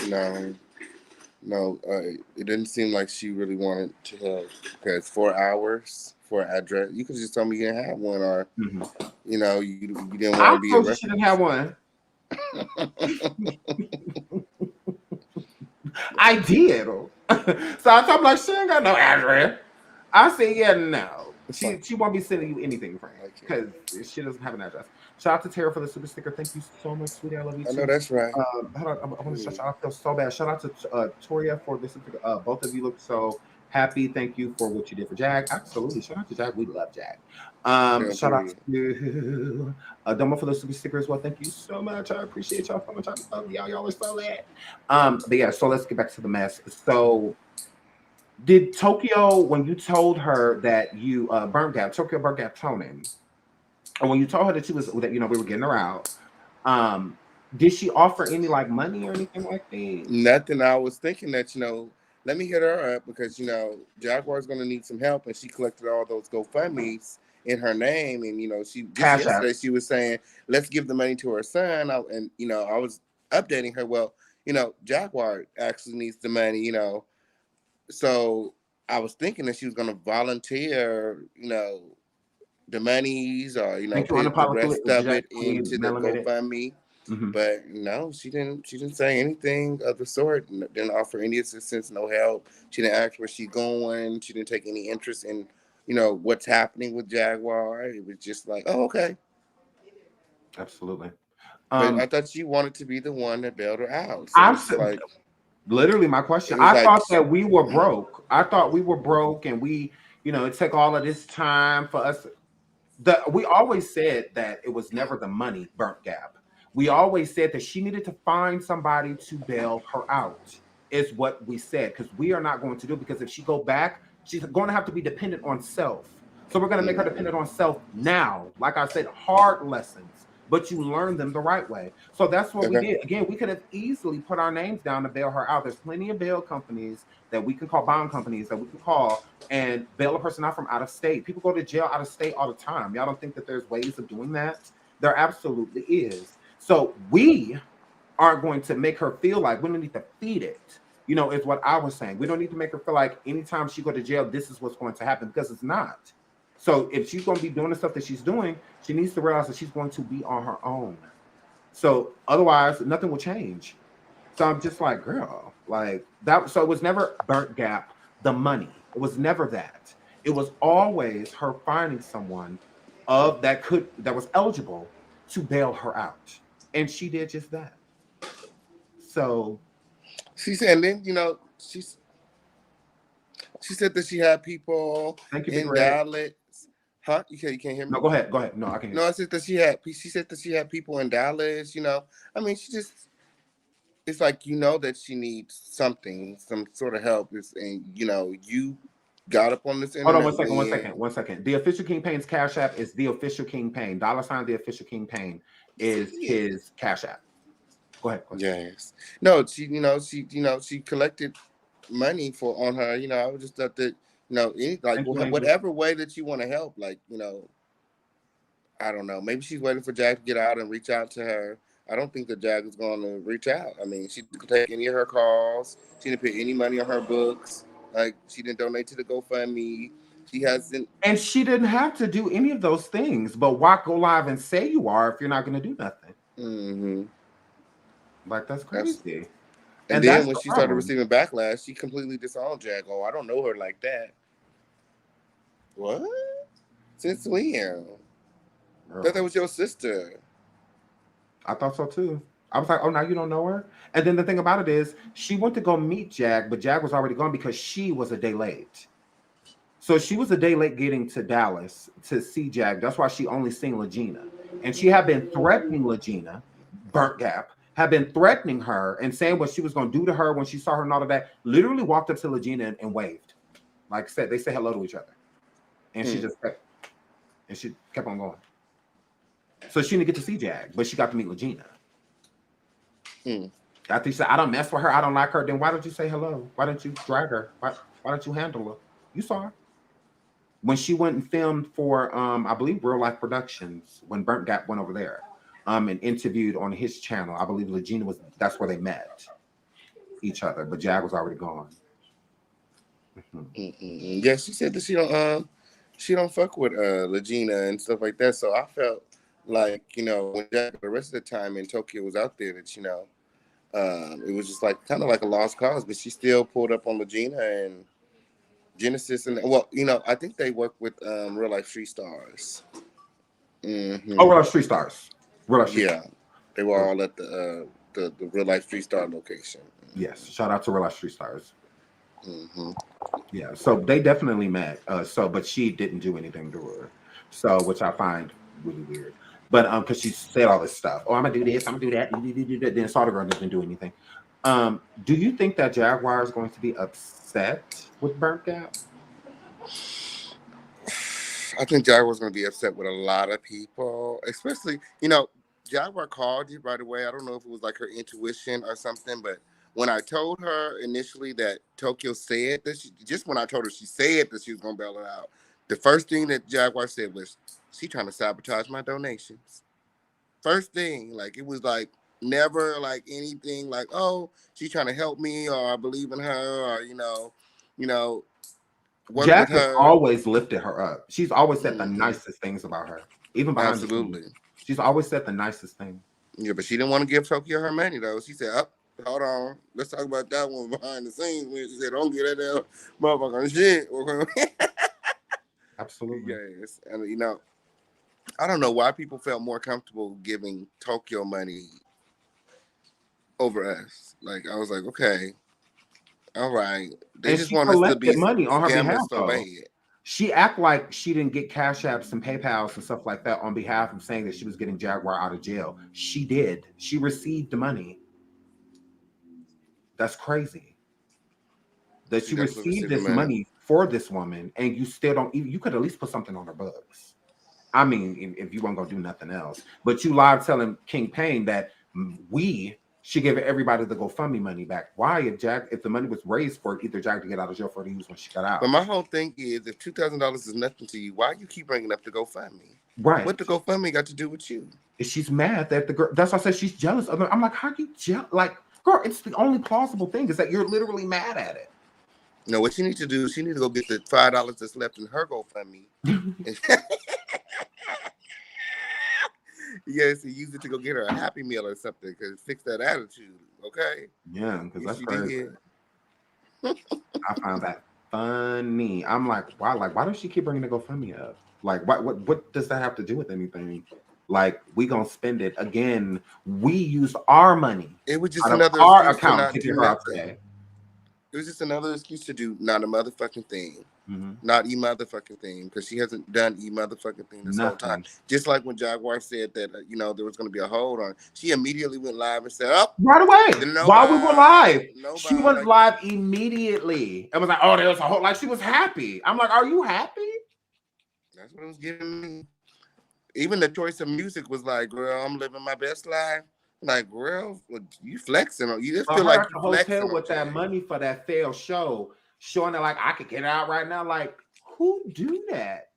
No, it didn't seem like she really wanted to help, because 4 hours for an address. You could just tell me you didn't have one, or you didn't want to be a reference. She didn't have one. I did. So I told her, like, she ain't got no address. I said, yeah, no. It's fine. She won't be sending you anything, Frank, Okay. because she doesn't have an address. Shout out to Tara for the super sticker. Thank you so much, sweetie. I love you I too. know that's right. Hold on, I want to shout out. I feel so bad. Shout out to Toria for this. Both of you look so happy. Thank you for what you did for Jag. Absolutely. Shout out to Jag. We love Jag. Yeah, Shout out period. to you, Domo for the super sticker as well. Thank you so much. I appreciate y'all so much. I love y'all. Y'all are so lit. But yeah, so let's get back to the mess. So did Tokyo, when you told her that you Tokyo burnt gap toning, and when you told her that we were getting her out, did she offer any like money or anything like that? Nothing. I was thinking that, let me hit her up because, Jaguar's going to need some help. And she collected all those GoFundMes in her name. And, Cash App. yesterday she was saying, let's give the money to her son. I was updating her. Well, Jaguar actually needs the money, So I was thinking that she was going to volunteer, the monies or, Thank you, put the rest of it unapologetically into the melanated. GoFundMe. Mhm. But no, she didn't say anything of the sort. Didn't offer any assistance, no help. She didn't ask where she's going. She didn't take any interest in, what's happening with Jaguar. It was just like, oh, okay. Absolutely. But I thought she wanted to be the one that bailed her out. So I'm it's like, literally my question. it was I like, thought that we were broke. I thought we were broke, and we, it took all of this time for us. We always said that it was never the money burnt gap. We always said that she needed to find somebody to bail her out, is what we said, because we are not going to do, because if she go back, she's going to have to be dependent on self. So we're going to make her dependent on self now. Like I said, hard lessons, but you learn them the right way. So that's what we Okay. did. Again, we could have easily put our names down to bail her out. There's plenty of bail companies that we can call, bond companies that we can call and bail a person out from out of state. People go to jail out of state all the time. Y'all don't think that there's ways of doing that? There absolutely is. So we aren't going to make her feel like we don't need to feed it. Is what I was saying. We don't need to make her feel like anytime she go to jail, this is what's going to happen, because it's not. So if she's going to be doing the stuff that she's doing, she needs to realize that she's going to be on her own. So otherwise, nothing will change. So I'm just like, girl, like that. So it was never burnt gap, the money. It was never that. It was always her finding someone that was eligible to bail her out. And she did just that. So she said, and then, she said that she had people thank you, Big in Red. Dallas. Huh? You can't hear me? No, go ahead. No, I can hear No, I said that she said that she had people in Dallas, I mean, it's like, that she needs something, some sort of help. And, you got up on this internet. Hold on one second. The Official King Payne's Cash App is The Official King Payne. $, The Official King Payne is his Cash App. Go ahead. Yes. No, she collected money on her, I was just thought that, whatever way that you want to help, like, I don't know. Maybe she's waiting for Jack to get out and reach out to her. I don't think that Jack is going to reach out. I mean, she didn't take any of her calls. She didn't put any money on her books. Like, she didn't donate to the GoFundMe. She hasn't. And she didn't have to do any of those things. But why go live and say you are if you're not going to do nothing? Mm-hmm. Like, that's crazy. And then when she started receiving backlash, she completely disowned Jack. Oh, I don't know her like that. What? Since when? I thought that was your sister. I thought so too. I was like, oh, now you don't know her? And then the thing about it is, she went to go meet Jag, but Jag was already gone because she was a day late. So she was a day late getting to Dallas to see Jag. That's why she only seen Legina. And she had been threatening Legina, burnt gap, had been threatening her and saying what she was going to do to her when she saw her and all of that. Literally walked up to Legina and waved. Like I said, they said hello to each other. And she kept on going. So she didn't get to see Jag, but she got to meet Legina. After you said, I don't mess with her, I don't like her, then why don't you say hello? Why don't you drag her? Why don't you handle her? You saw her. When she went and filmed for, I believe, Real Life Productions, when Burnt Gap went over there and interviewed on his channel, I believe Legina that's where they met each other, but Jag was already gone. Yeah, she said that she don't fuck with Legina and stuff like that. So I felt like, when Jack the rest of the time in Tokyo was out there, that, it was just like kind of like a lost cause, but she still pulled up on Legina and Genesis and well, I think they work with Real Life Street Stars. Oh, Real Life Street Stars. Real Life Street Yeah, they were all at the Real Life Street Star location. Yes, shout out to Real Life Street Stars. Mm-hmm. Yeah, so they definitely met. But she didn't do anything to her. So, which I find really weird. But because she said all this stuff. Oh, I'm gonna do this. I'm gonna do that. Then saw the girl didn't do anything. Do you think that Jaguar is going to be upset with Burnt Gap? I think Jaguar's going to be upset with a lot of people, especially, Jaguar called you right away. I don't know if it was like her intuition or something, but when I told her initially that Tokyo said that just when I told her she said that she was going to bail it out, the first thing that Jaguar said was, she trying to sabotage my donations. First thing, like it was like never like anything like, oh, she's trying to help me or I believe in her or, work Jack with has her. always lifted her up. She's always said the nicest things about her, even behind the scenes. She's always said the nicest thing. Yeah, but she didn't want to give Tokyo her money though. She said, "Up, hold on, let's talk about that one behind the scenes." When she said, "Don't get that damn motherfucking shit." Absolutely. Yes, and I don't know why people felt more comfortable giving Tokyo money over us. Like I was like, okay, all right. They just want us to be money on her behalf. So bad. She act like she didn't get Cash Apps and PayPals and stuff like that on behalf of saying that she was getting Jaguar out of jail. She did. She received the money. That's crazy. That she received this money for this woman, and you still don't even. You could at least put something on her books. I mean, if you weren't gonna do nothing else, but you live telling King Payne that she gave everybody the GoFundMe money back. Why, if the money was raised for either Jack to get out of jail for to use when she got out? But my whole thing is, if $2,000 is nothing to you, why you keep bringing up the GoFundMe? Right. What the GoFundMe got to do with you? She's mad that the girl. That's why I said she's jealous of her. I'm like, how are you jealous? Like, girl, it's the only plausible thing is that you're literally mad at it. No, what she needs to do, she needs to go get the $5 that's left in her GoFundMe. Yes, and use it to go get her a Happy Meal or something. Cause fix that attitude, okay? Yeah, because that's crazy. I found that funny. I'm like, wow, like why does she keep bringing the GoFundMe up? Like, what does that have to do with anything? Like, we gonna spend it again. We used our money. It was just another account to get her out today. It was just another excuse to do not a motherfucking thing. Not motherfucking thing, because she hasn't done motherfucking thing this whole time. Just like when Jaguar said that there was going to be a hold on, she immediately went live and said, "Oh, right away." While we were live, she went live immediately and was like, "Oh, there was a hold." Like she was happy. I'm like, "Are you happy?" That's what it was giving me. Even the choice of music was like, "Girl, I'm living my best life." Like, girl, you flexing on you. Just feel like you hotel with that money for that failed show. Showing that like I could get out right now. Like, who do that?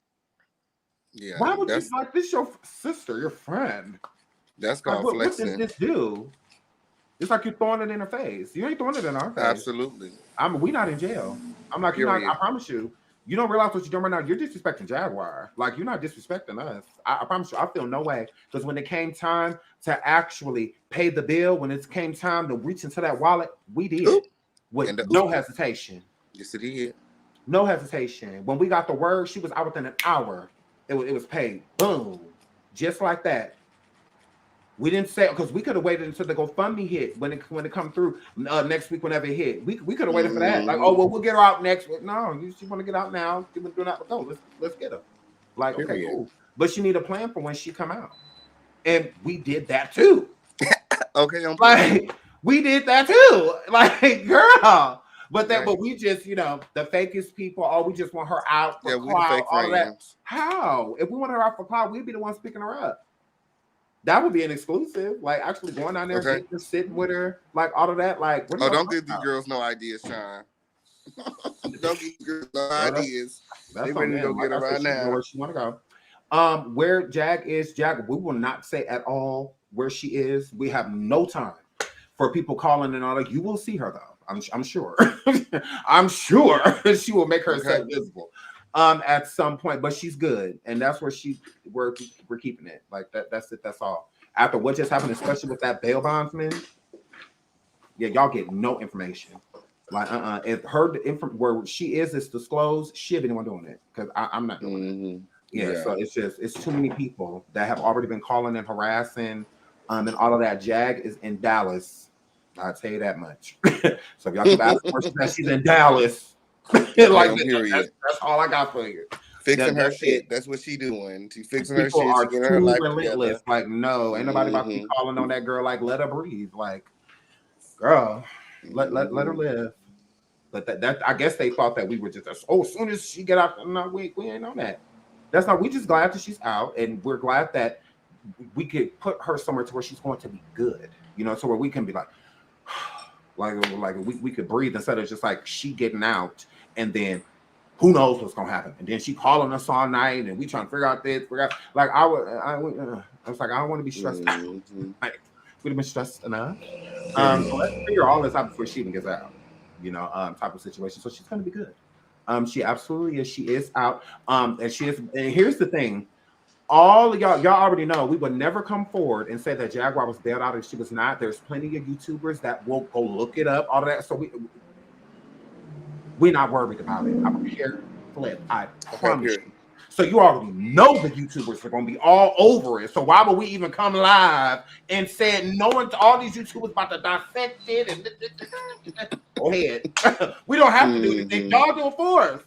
Yeah. Why would you like this? Your sister, your friend. That's called flexing. What does this do? It's like you're throwing it in her face. You ain't throwing it in our face. Absolutely. We not in jail. I'm like, you're not. I promise you. You don't realize what you're doing right now. You're disrespecting Jaguar. Like, you're not disrespecting us. I promise you. I feel no way. Because when it came time to actually pay the bill, when it came time to reach into that wallet, we did with no hesitation. Yes, it did. No hesitation. When we got the word, she was out within an hour. It was paid. Boom. Just like that. We didn't say, because we could have waited until the GoFundMe hit when it come through next week whenever it hit. We could have waited for that. Like, oh, well, we'll get her out next week. No, you want to get out now. You've been doing that. No, let's get her. Like, okay, cool. But she need a plan for when she come out. And we did that too. Okay. Like, we did that too. Like, girl. But we just, the fakest people, we just want her out for clout, all of that. How? If we want her out for clout, we'd be the ones picking her up. That would be an exclusive. Like, actually going down there and just sitting with her, like, all of that. Like, don't give these girls no ideas, Sean. Don't give these girls no ideas. They ready to go get her right now. Where she want to go. Where Jag is, we will not say at all where she is. We have no time for people calling and all that. You will see her, though. I'm sure. I'm sure she will make herself visible at some point, but she's good, and that's where we're keeping it. Like that's it. That's all. After what just happened, especially with that bail bondsman, y'all get no information. Like, if her where she is disclosed, she'll be the one doing it because I'm not doing it. Yeah, so it's too many people that have already been calling and harassing, and all of that. Jag is in Dallas. I'll tell you that much. So if y'all keep asking her, she's in Dallas. Like that's all I got for you. Fixing her shit. That's what she doing. She fixing her shit. People are she getting her life relentless. Together. Like, no, ain't nobody about to be calling on that girl. Like, let her breathe. Like, girl, let her live. But that I guess they thought that we were just as soon as she get out. No, we ain't on that. That's not. We just glad that she's out, and we're glad that we could put her somewhere to where she's going to be good. You know, so where we can be like we could breathe instead of just like she getting out and then who knows what's gonna happen, and then she calling us all night and we trying to figure out this. Like I was like I don't want to be stressed. Like we'd have been stressed enough. So let's figure all this out before she even gets out. You know, type of situation. So she's gonna be good. She absolutely is. She is out. And she is. And here's the thing. All of y'all already know we would never come forward and say that Jaguar was bailed out and she was not. There's plenty of YouTubers that will go look it up, all of that. So we're not worried about it. I don't care. Flip. I promise you. So you already know the YouTubers are going to be all over it. So why would we even come live and say knowing all these YouTubers about to dissect it and go ahead. We don't have to do anything. Y'all do it for us.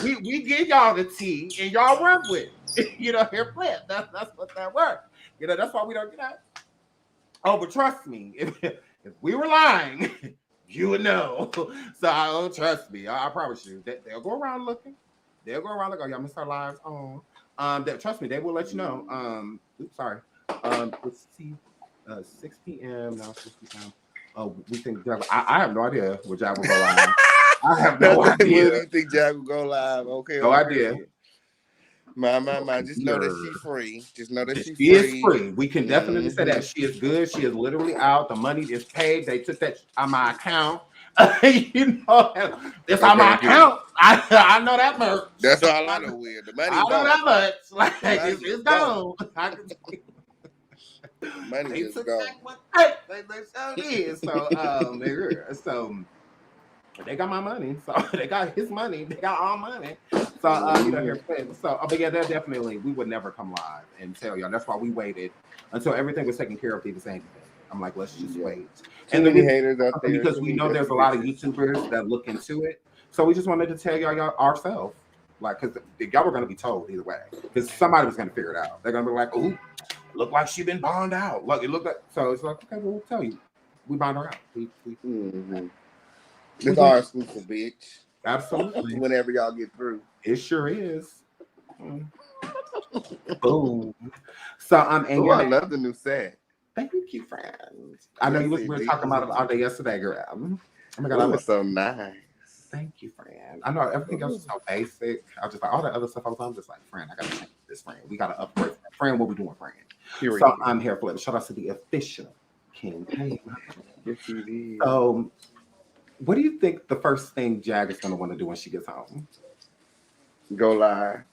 We give y'all the tea and y'all run with it. You know, here Flip. That's what that works. You know, that's why we don't get out. Oh, but trust me, if we were lying, you would know. So trust me. I promise you. They'll go around looking. They'll go around like, oh, y'all missed our lives on. Trust me, they will let you know. Oops, sorry. Let's see. 6 p.m. now 6 p.m. We think Jaguar. I have no idea where Jaguar will go live. I have no idea. Where do you think Jaguar will go live? Okay. No idea. My. Just know that she's free. Just know that she's free. Is free. We can definitely say that she is good. She is literally out. The money is paid. They took that on my account. You know, it's on my account. I know that much. That's all I know. Weird. The money. I know that much. Like it's gone. Money is gone. They so they got my money. So they got his money. They got our money. So you know, here. So but yeah, they're definitely. We would never come live and tell y'all. That's why we waited until everything was taken care of. People saying anything. I'm like, let's just wait. And the haters out there because we know there's a lot of YouTubers that look into it. So we just wanted to tell y'all ourselves, like, because y'all were gonna be told either way, because somebody was gonna figure it out. They're gonna be like, "Oh, look like she been bonded out." Look, it looked like. So it's like, okay, we'll tell you, we bond her out. It's our exclusive, bitch. Absolutely. Whenever y'all get through, it sure is. Boom. So and I love the new set. Thank you, friends. I know we were talking about it all day yesterday, girl. Oh my God, it was so nice. Thank you, friend. I know everything else is so basic. I was just like all that other stuff. I'm just like, friend, I gotta change this, friend. We gotta upgrade, friend. What we doing, friend? Period. So I'm here for it. Shout out to the official campaign. Yes, you did. So, what do you think the first thing Jag is gonna want to do when she gets home? Go live.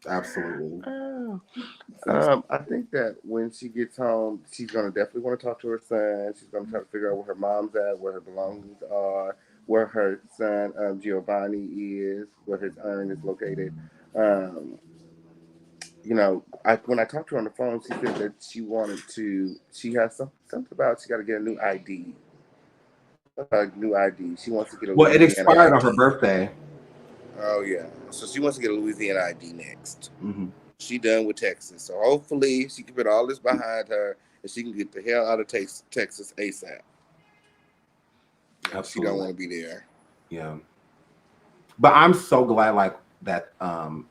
Absolutely. I think that when she gets home, she's gonna definitely want to talk to her son. She's gonna try to figure out where her mom's at, where her belongings are, where her son Giovanni is, where his urn is located. You know, when I talked to her on the phone, she said that she wanted to. She has something about she got to get a new ID. She wants to get a. Well, it expired on her birthday. Oh yeah, so she wants to get a Louisiana ID next. She done with Texas, so hopefully she can put all this behind her and she can get the hell out of Texas ASAP. Absolutely. She don't want to be there. Yeah, but I'm so glad like that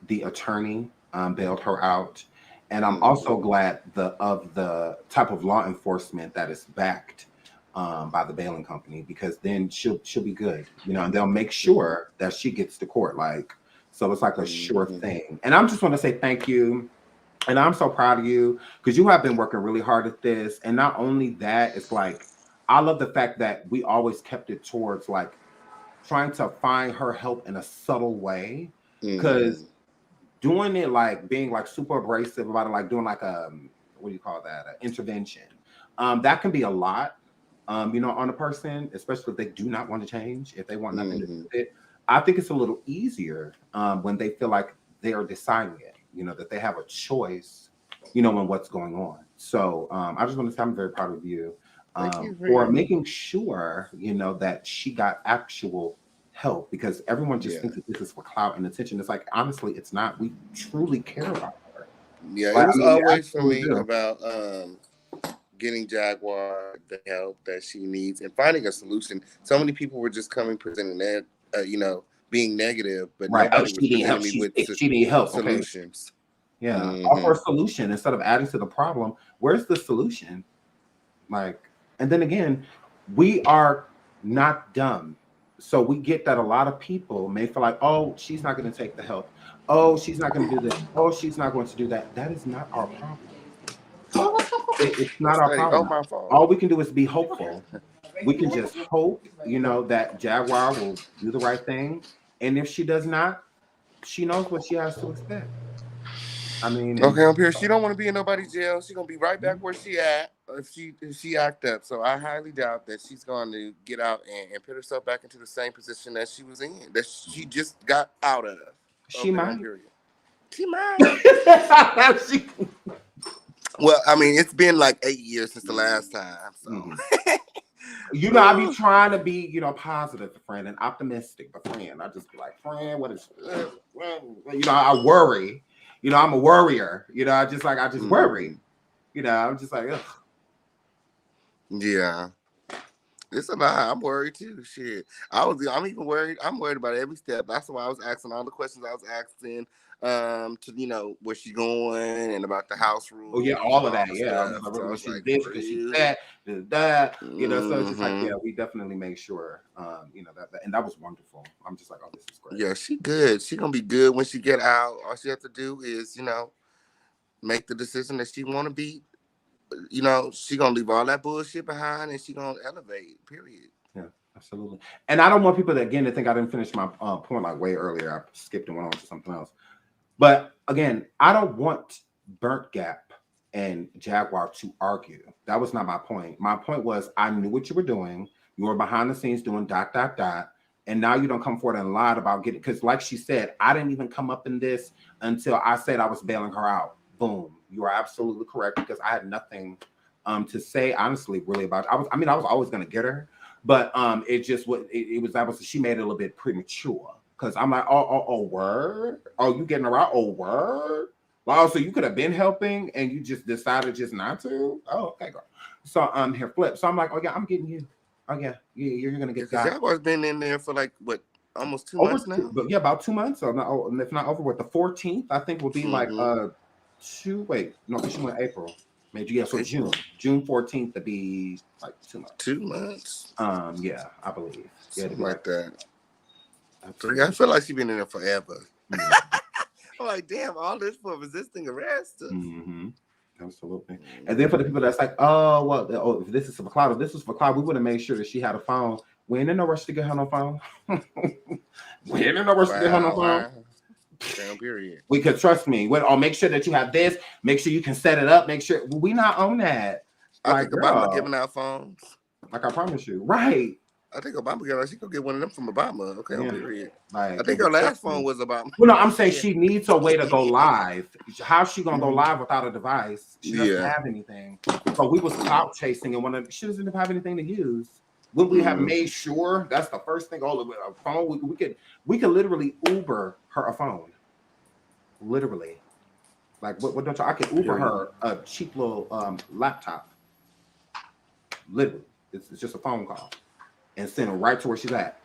the attorney bailed her out, and I'm also glad of the type of law enforcement that is backed by the bailing company, because then she'll be good, you know, and they'll make sure that she gets to court. Like, so it's like a sure thing. And I'm just want to say thank you. And I'm so proud of you because you have been working really hard at this. And not only that, it's like, I love the fact that we always kept it towards like trying to find her help in a subtle way, because doing it like being like super abrasive about it, like doing like what do you call that? An intervention. that can be a lot, on a person, especially if they do not want to change, if they want nothing to do with it. I think it's a little easier when they feel like they're deciding it, that they have a choice, in what's going on. So I just want to say I'm very proud of you for making sure, that she got actual help, because everyone just thinks that this is for clout and attention. It's like, honestly, it's not. We truly care about her. Yeah, Like, it was always for me do. about getting Jaguar the help that she needs and finding a solution. So many people were just presenting that, being negative, but nobody was presenting me with she need help. solutions. Okay. Yeah, offer a solution instead of adding to the problem. Where's the solution? Like, and then again, we are not dumb. So we get that a lot of people may feel like, oh, she's not going to take the help. Oh, she's not going to do this. Oh, she's not going to do that. That is not our problem. It's not our problem. My fault. All we can do is be hopeful. We can just hope, that Jaguar will do the right thing. And if she does not, she knows what she has to expect. I mean, okay, I'm here. She don't want to be in nobody's jail. She's gonna be right back where she at if she act up. So I highly doubt that she's going to get out and put herself back into the same position that she was in, that she just got out of. She might. She might. Well, I mean, it's been like 8 years since the last time. So. I be trying to be, positive, friend, and optimistic. But friend, I just be like, friend, what is? I worry. I'm a worrier. I just worry. I'm just like, ugh. Yeah. It's a lot. I'm worried too. Shit. I'm even worried. I'm worried about every step. That's why I was asking all the questions I was asking to where she's going and about the house rules. Oh yeah, all of that. Yeah. So she's this, she's that, that. So it's just like, yeah, we definitely make sure that and that was wonderful. I'm just like, oh, this is great. Yeah, she good. She gonna be good when she get out. All she has to do is, make the decision that she wanna be. She gonna leave all that bullshit behind and she gonna elevate, period. Yeah, absolutely. And I don't want people to think I didn't finish my point like way earlier. I skipped and went on to something else. But again, I don't want Burnt Gap and Jaguar to argue. That was not my point. My point was I knew what you were doing. You were behind the scenes doing ... And now you don't come forward and lie about getting, because like she said, I didn't even come up in this until I said I was bailing her out. Boom. You are absolutely correct, because I had nothing to say, honestly, really about it. I was always going to get her, but it just she made it a little bit premature. Because I'm like, oh, word? Oh, you getting her out? Oh, word? Wow, so you could have been helping and you just decided just not to? Oh, okay, girl. So here, flip. So I'm like, oh yeah, I'm getting you. Oh yeah, you're gonna get got. Jaguar's been in there for like what, almost 2 months now? But yeah, about 2 months. So if not over with the 14th, I think will be like she went April. Maybe yeah, so June 14th to be like 2 months. 2 months. Yeah, I believe. Something like that. Absolutely. I feel like she's been in there forever. I'm like, damn, all this for resisting arrest. Absolutely. And then for the people that's like, oh, well, if this is for cloud, we would have made sure that she had a phone. We ain't in no rush to get her no phone. We ain't in no rush to get her no phone. Damn, period. We could, trust me. I'll make sure that you have this. Make sure you can set it up. Make sure we not on that. I think Obama giving out phones. Like I promise you. Right. I think Obama she could get one of them from Obama. Okay, period. Like, I think her last phone was Obama. Well, no, I'm saying she needs a way to go live. How's she gonna go live without a device? She doesn't have anything. So we was clout chasing, and she doesn't have anything to use. When we have made sure, that's the first thing. All of it, a phone. We could literally Uber her a phone. Literally, like what don't you? I could Uber her a cheap little laptop. Literally, it's just a phone call. And send her right to where she's at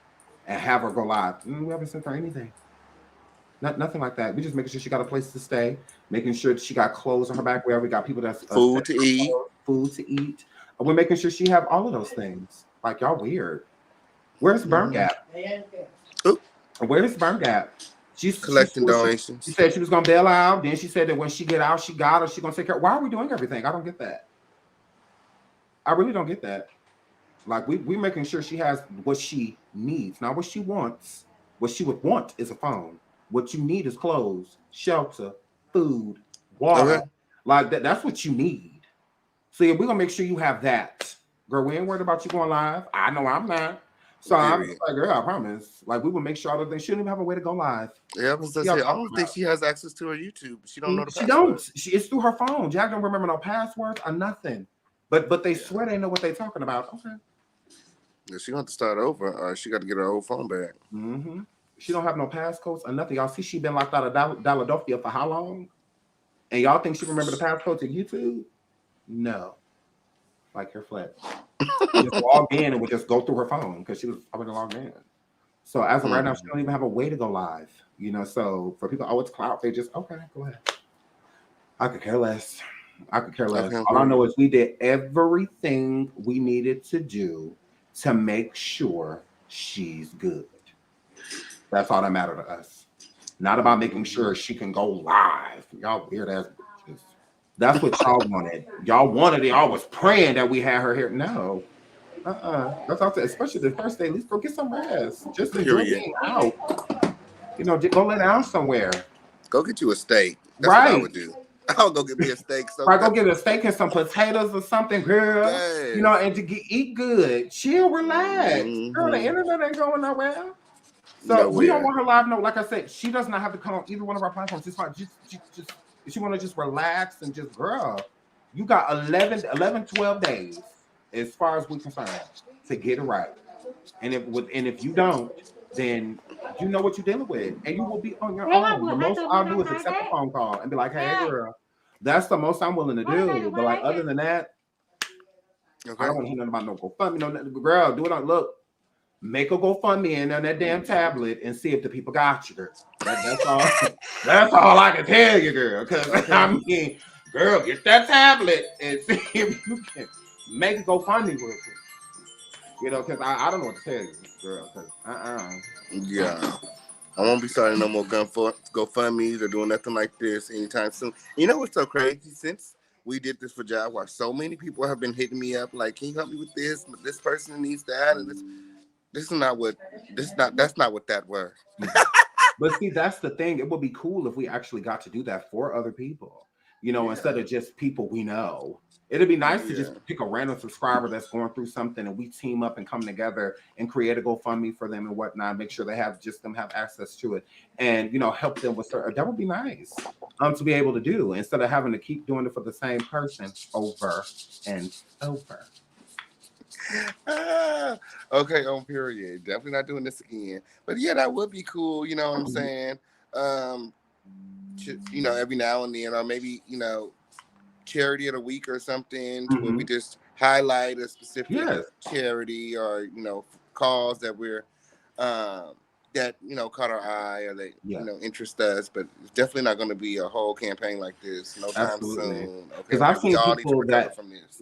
and have her go live. We haven't sent her anything. Nothing like that. We just making sure she got a place to stay, making sure she got clothes on her back, wherever we got people that's food to eat. We're making sure she have all of those things. Like, y'all weird. Where's Burnt Gap? Where's Burnt Gap? She's collecting donations. She said she was gonna bail out. Then she said that when she get out, she got her. She's gonna take care. Why are we doing everything? I don't get that. I really don't get that. Like we making sure she has what she needs, not what she wants. What she would want is a phone. What you need is clothes, shelter, food, water. Like that's what you need. So yeah, we're gonna make sure you have that. Girl, we ain't worried about you going live. I know I'm not. So I'm Period. just like, girl, I promise. Like we will make sure all of things. She don't even have a way to go live. Yeah, I was gonna say, I don't think she has access to her YouTube. She don't know the She password. don't. It's through her phone. Jack don't remember no passwords or nothing. But they swear they know what they're talking about. Okay. Yeah, she got to start over, or she got to get her old phone back. Mm-hmm. She don't have no passcodes or nothing. Y'all see she been locked out of Philadelphia for how long? And y'all think she remember the passcode to YouTube? No. Like her flip. Just log in and would just go through her phone because she was already logged in. So as of right now, she don't even have a way to go live. You know, so for people, oh, it's cloud. They just, okay, go ahead. I could care less. Okay. All I know is we did everything we needed to do to make sure she's good. That's all that mattered to us. Not about making sure she can go live. Y'all weird ass bitches. That's what y'all wanted. Y'all wanted it. Y'all was praying that we had her here. No. That's all. Especially the first day. At least go get some rest. Just enjoy being out. You know, just go lay down somewhere. Go get you a steak. That's what I would do. I'll go get me a steak. So go get a steak and some potatoes or something, girl. Yes. You know, and to eat good. Chill, relax. Girl, the internet ain't going nowhere. So we don't want her live. No, like I said, she does not have to come on either one of our platforms. Just if she want to just relax and just, girl, you got 12 days as far as we're concerned to get it right. And if you don't, then you know what you're dealing with, and you will be on your own. The most I'll do is accept a phone call and be like, "Hey, girl," that's the most I'm willing to do. But like other than that, I don't want to hear nothing about no GoFundMe. No, girl, do it on look. Make a GoFundMe and on that damn tablet and see if the people got you, girl. That's all. That's all I can tell you, girl. Because I mean, girl, get that tablet and see if you can make a GoFundMe with it. You know, because I don't know what to tell you, girl. Yeah. I won't be starting no more GoFundMes or doing nothing like this anytime soon. You know what's so crazy? Since we did this for Jaguar, so many people have been hitting me up like, "Can you help me with this? This person needs that, and that's not what that was." But see, that's the thing. It would be cool if we actually got to do that for other people. You know, instead of just people we know. It'd be nice to just pick a random subscriber that's going through something and we team up and come together and create a GoFundMe for them and whatnot. Make sure they have access to it and, you know, help them with certain. That would be nice to be able to do instead of having to keep doing it for the same person over and over. Okay, on period. Definitely not doing this again. But yeah, that would be cool. You know what I'm saying? You know, every now and then, or maybe, you know, charity of the week or something where we just highlight a specific charity or, you know, cause that we're that, you know, caught our eye or they you know interest us, but it's definitely not going to be a whole campaign like this no time soon. Because I've seen people that from this.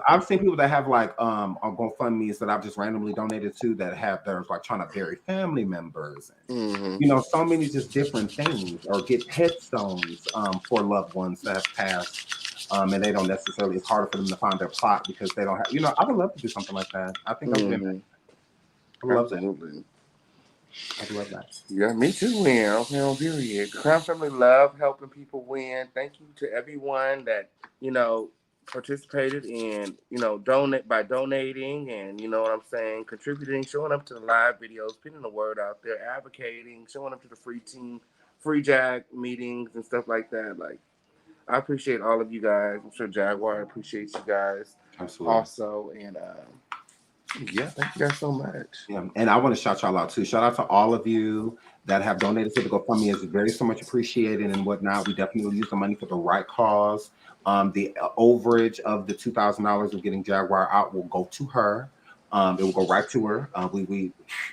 I've seen people that have like on GoFundMe's that I've just randomly donated to that have there's like trying to bury family members and you know, so many just different things, or get headstones for loved ones that have passed. And they don't necessarily, it's harder for them to find their plot because they don't have, you know, I would love to do something like that. I think I would do that. I love that. I love that. Yeah, me too, Win. Okay, on period. Crown Family love helping people win. Thank you to everyone that, you know, participated in, you know, donating and, you know what I'm saying, contributing, showing up to the live videos, putting the word out there, advocating, showing up to the free Jag meetings and stuff like that. Like, I appreciate all of you guys. I'm sure Jaguar appreciates you guys. Absolutely. Also, and yeah, thank you guys so much. Yeah, and I want to shout y'all out too. Shout out to all of you that have donated to the GoFundMe. It's very so much appreciated and whatnot. We definitely use the money for the right cause. The overage of the $2,000 of getting Jaguar out will go to her. It will go right to her. We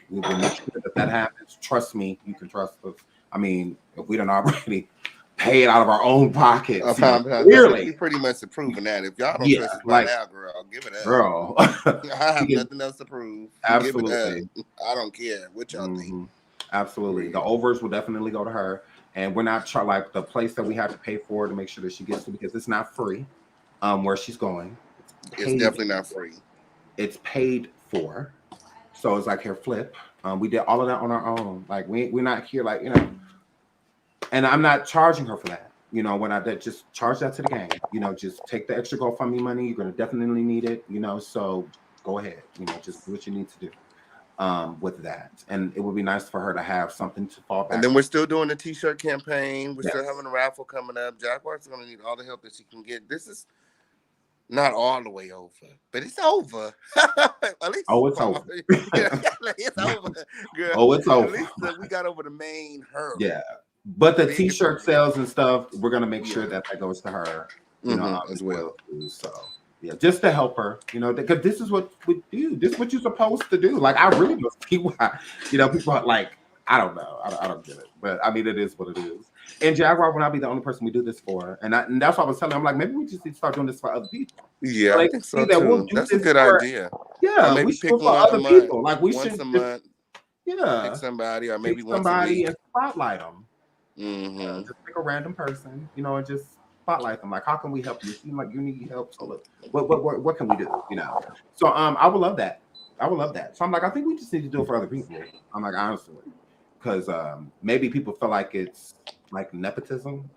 will make sure that happens. Trust me, you can trust us. I mean, if we don't already pay it out of our own pockets. Clearly, you pretty much proving that. If y'all don't trust us by now, girl, give it up. Girl, I have nothing else to prove. Absolutely, give it up. I don't care what y'all think. Absolutely, the overs will definitely go to her, and we're not like the place that we have to pay for to make sure that she gets to, because it's not free. Where she's going, it's definitely not free. It's paid for, so it's like her flip. We did all of that on our own. Like we're not here, like, you know. And I'm not charging her for that. You know, when I did, just charge that to the gang. You know, just take the extra GoFundMe money. You're gonna definitely need it. You know, so go ahead. You know, just do what you need to do with that. And it would be nice for her to have something to fall back. And then we're still doing the t-shirt campaign. We're Yes. still having a raffle coming up. Jaguar's going to need all the help that she can get. This is not all the way over, but it's over. At least, Oh, it's over. It's over, girl. Oh, it's over. At least we got over the main hurdle. Yeah. But the Big t-shirt difference. sales and stuff, we're gonna make sure that goes to her, you know, as well. So yeah, just to help her, you know, because this is what we do. This is what you're supposed to do. Like, I really don't see why, you know, people are like, I don't know, I don't get it, but I mean, it is what it is. And Jaguar will not be the only person we do this for, and that's what I was telling him. I'm like, maybe we just need to start doing this for other people. Yeah, like, I think so that too. we'll That's a good idea. Yeah, maybe we should pick do it for one other a month. people. Like, we once should a month. Yeah, Pick somebody, or maybe pick once a somebody week. and spotlight them. Mm-hmm. Just pick a random person, you know, and just spotlight them. Like, how can we help you? You seem like you need help. So look, what can we do? You know. So I would love that. I would love that. So I'm like, I think we just need to do it for other people. I'm like, honestly, because maybe people feel like it's like nepotism,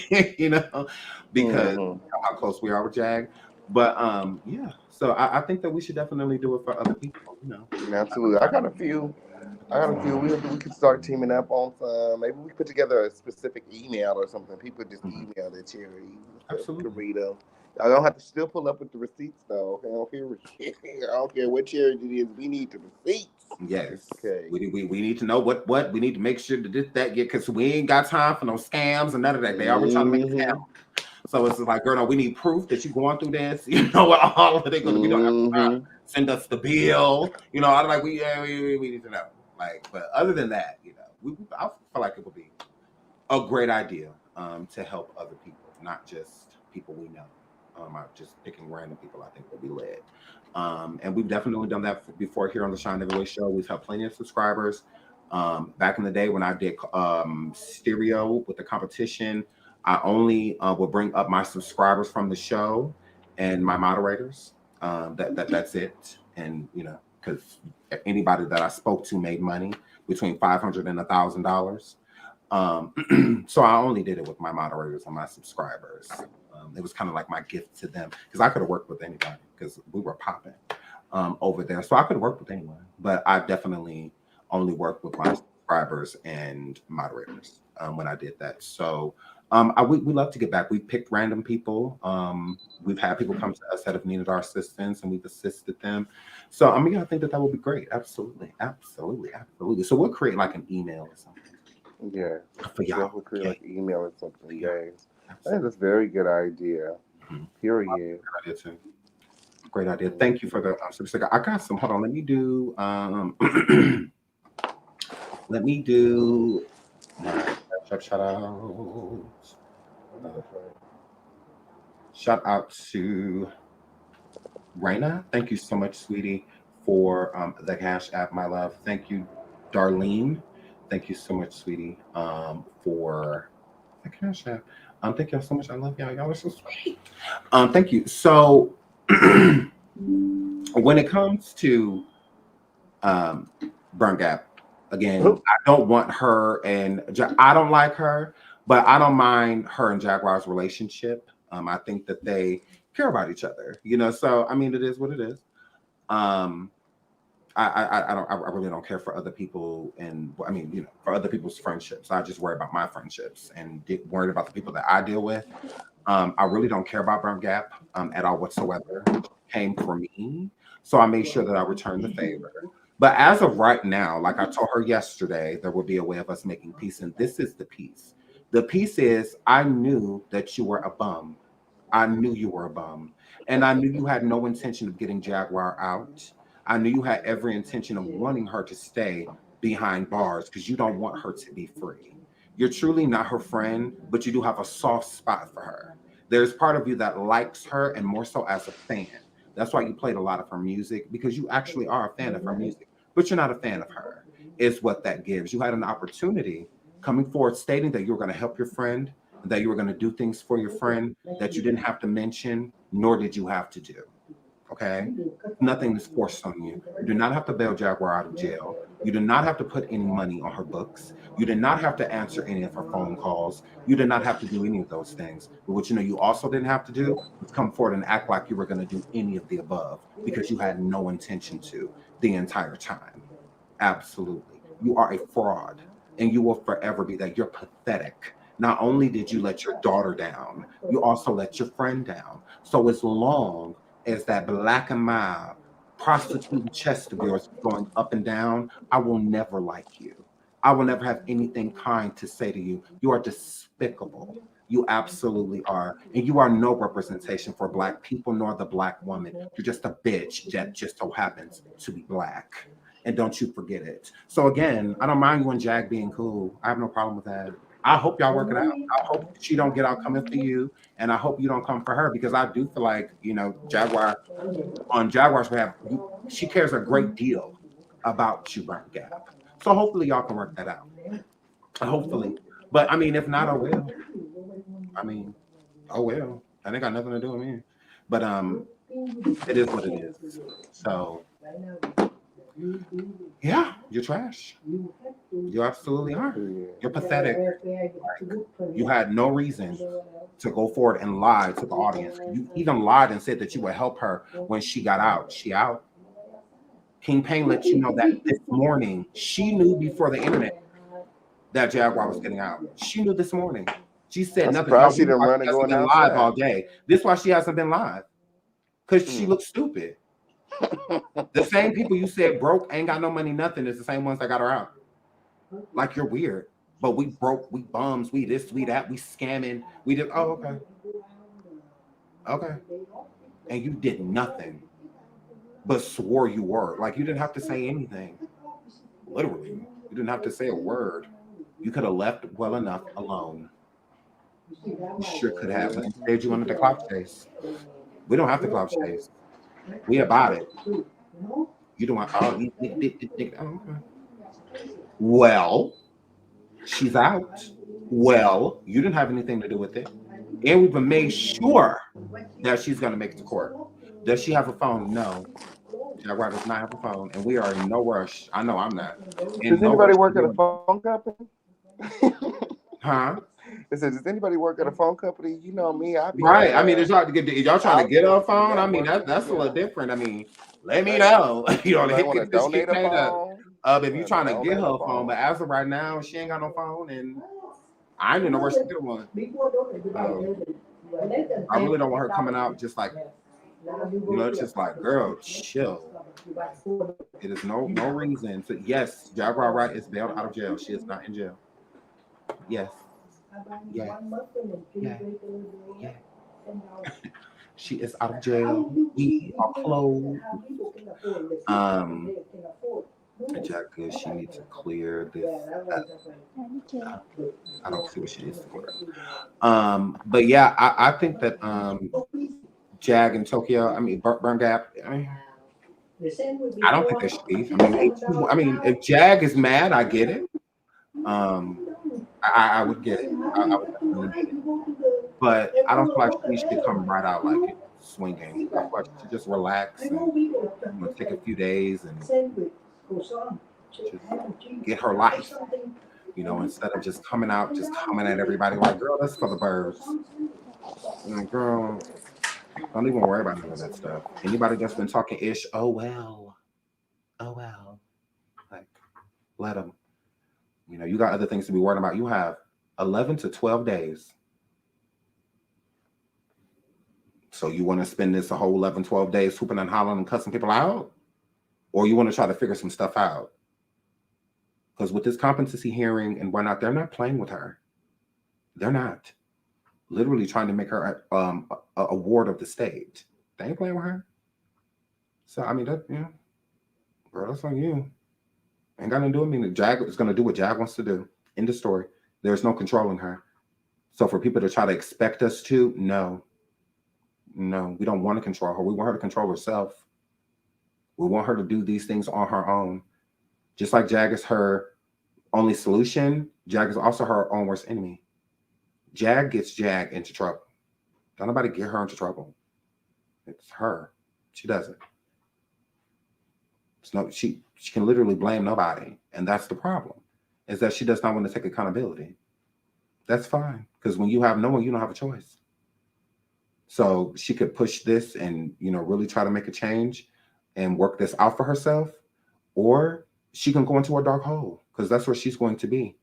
you know, because of how close we are with Jag. But yeah. So I think that we should definitely do it for other people. You know. Absolutely. I got a few. We could start teaming up on some. Maybe we put together a specific email or something. People just email their charity. Absolutely. We can read them. I don't have to still pull up with the receipts though. I don't care what charity it is. We need the receipts. Yes. Okay. We need to know what we need to make sure that get, because we ain't got time for no scams and none of that. They always trying to make a scam. So it's just like, girl, no, we need proof that you're going through this. You know what all of it going to be. Don't have to send us the bill. You know, I'm like, we need to know. Like, but other than that, you know, I feel like it would be a great idea to help other people, not just people we know. Just picking random people, I think, would be lit. And we've definitely done that before here on the Seandavieway show. We've helped plenty of subscribers. Back in the day when I did stereo with the competition, I only would bring up my subscribers from the show and my moderators. That's it. And, you know, because anybody that I spoke to made money between $500 and $1,000. So I only did it with my moderators and my subscribers. It was kind of like my gift to them, because I could have worked with anybody because we were popping over there. So I could have worked with anyone, but I definitely only worked with my subscribers and moderators when I did that. So we love to get back. We picked random people. We've had people come to us that have needed our assistance, and we've assisted them. So I mean, I think that would be great. Absolutely. So we'll create like an email or something. Yeah. For y'all. We'll create like an email or something. Yeah. I think that's a very good idea. Period. Great idea too. Great idea. Thank you for the I got some. Hold on. Let me do. Let me do. Shout out. Shout out to Raina. Thank you so much, sweetie, for the Cash App, my love. Thank you, Darlene. Thank you so much, sweetie, for the Cash App. Thank y'all so much. I love y'all. Y'all are so sweet. Thank you. So when it comes to Burn Gap, again, I don't want her and I don't like her, but I don't mind her and Jaguar's relationship. I think that they care about each other, you know. So I mean, it is what it is. I really don't care for other people, and I mean, you know, for other people's friendships. I just worry about my friendships and worried about the people that I deal with. I really don't care about Burn Gap at all whatsoever. It came for me, so I made sure that I returned the favor. But as of right now, like I told her yesterday, there will be a way of us making peace, and this is the peace. The peace is, I knew that you were a bum. I knew you were a bum, and I knew you had no intention of getting Jaguar out. I knew you had every intention of wanting her to stay behind bars because you don't want her to be free. You're truly not her friend, but you do have a soft spot for her. There's part of you that likes her, and more so as a fan. That's why you played a lot of her music, because you actually are a fan of her music, but you're not a fan of her, is what that gives. You had an opportunity coming forward stating that you were going to help your friend, that you were going to do things for your friend that you didn't have to mention, nor did you have to do. Okay? Nothing is forced on you. You do not have to bail Jaguar out of jail. You do not have to put any money on her books. You did not have to answer any of her phone calls. You did not have to do any of those things. But what you also didn't have to do was come forward and act like you were going to do any of the above because you had no intention to the entire time. Absolutely. You are a fraud and you will forever be that. You're pathetic. Not only did you let your daughter down, you also let your friend down. So as long as that black and mild prostitute chest of yours going up and down, I will never like you. I will never have anything kind to say to you. You are despicable. You absolutely are. And you are no representation for Black people nor the Black woman. You're just a bitch that just so happens to be Black. And don't you forget it. So again, I don't mind you and Jag being cool. I have no problem with that. I hope y'all work it out. I hope she don't get out coming for you, and I hope you don't come for her because I do feel like Jaguar on Jaguar's behalf, she cares a great deal about you, Burnt Gap. So hopefully y'all can work that out. Hopefully, but I mean, if not, I will. I mean, oh well. That ain't got nothing to do with me. But it is what it is. So. Yeah, you're trash. You absolutely are. You're pathetic. You had no reason to go forward and lie to the audience. You even lied and said that you would help her when she got out. She out. King Payne let you know that this morning. She knew before the internet that Jaguar was getting out. She knew this morning. She said I'm nothing. surprised she didn't run and going outside. Live all day. This is why she hasn't been live. Because she looks stupid. The same people you said broke, ain't got no money, nothing is the same ones that got her out. Like you're weird, but we broke, we bums, we this, we that, we scamming, we did. Oh, okay, and you did nothing, but swore you were. Like you didn't have to say anything. Literally, you didn't have to say a word. You could have left well enough alone. You sure could have. But instead, you wanted the clout chase. We don't have the clout chase. We about it. You don't want well, she's out. Well, you didn't have anything to do with it. And we've made sure that she's going to make it to court. Does she have a phone? No. Jaguar does not have a phone, and we are in no rush. I know I'm not. Does anybody work at a phone company? Huh? It says, does anybody work at a phone company? You know me. I'd be right. I mean, it's hard to get. Y'all trying to get a phone? I mean, that's a little different. I mean, let me know. You know, they want to donate a phone. If you're trying to get her a phone, but as of right now, she ain't got no phone, and I didn't know where she get one. I really don't want her coming out just like, it's just like, girl, chill. It is no reason. So yes, Jaguar Wright is bailed out of jail. She is not in jail. Yes. Yeah. She is out of jail. We are closed. Jack, she needs to clear this. I don't see what she needs to clear. But yeah, I think that Jag and Tokyo, I mean Burn Gap, I don't think they should be. I mean, if Jag is mad, I get it. I would get it. I would definitely get it. But I don't feel like she should come right out like it, swinging. I feel like she should just relax and take a few days and just get her life. Instead of just coming out, just coming at everybody like, girl, that's for the birds. Girl, don't even worry about none of that stuff. Anybody that's been talking ish, oh well. Like, let them. You got other things to be worried about. You have 11 to 12 days. So you want to spend this a whole 11, 12 days hooping and hollering and cussing people out? Or you want to try to figure some stuff out? Because with this competency hearing and whatnot, they're not playing with her. They're not. Literally trying to make her a ward of the state. They ain't playing with her. So, I mean, girl, that's on you. Ain't got nothing to do with me. Jag is going to do what Jag wants to do. End of story. There's no controlling her. So for people to try to expect us to, no, we don't want to control her. We want her to control herself. We want her to do these things on her own. Just like Jag is her only solution, Jag is also her own worst enemy. Jag gets Jag into trouble. Don't nobody get her into trouble. It's her. She doesn't. She can literally blame nobody. And that's the problem, is that she does not want to take accountability. That's fine. Because when you have no one, you don't have a choice. So she could push this and, really try to make a change and work this out for herself. Or she can go into a dark hole, because that's where she's going to be.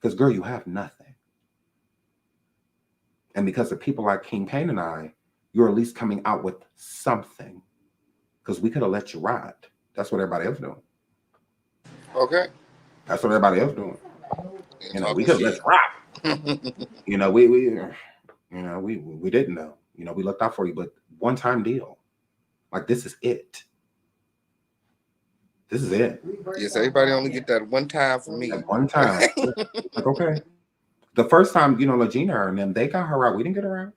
Because, girl, you have nothing. And because of people like King Payne and I, you're at least coming out with something. Because we could have let you ride. That's what everybody else doing. Okay. That's what everybody else doing. We could have let you ride. We didn't know. We looked out for you, but one-time deal. Like, this is it. This is it. Yes, everybody only get that one time for me. That one time. Like, okay. The first time, Legina and them, they got her out. We didn't get her out.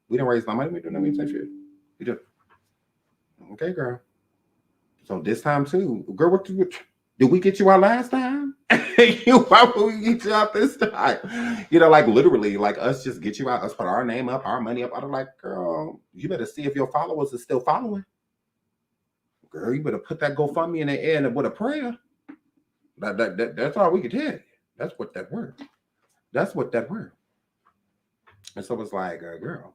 We didn't raise no money. We didn't do shit. We did. Okay, girl. So this time too, girl, what did we get you out last time? Why would we get you out this time? Like literally, like us just get you out, us put our name up, our money up. I'm like, girl, you better see if your followers are still following. Girl, you better put that GoFundMe in the air and with a prayer. That's all we could tell you. That's what that word. That's what that word. And so it's like, girl,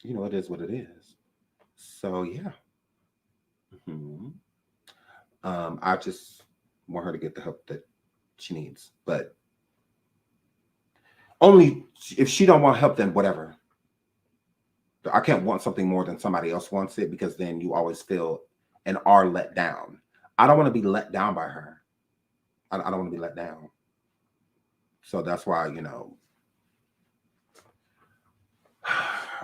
it is what it is. So yeah. I just want her to get the help that she needs, but only if she don't want help, then whatever. I can't want something more than somebody else wants it, because then you always feel and are let down. I don't want to be let down by her. I don't want to be let down. So that's why,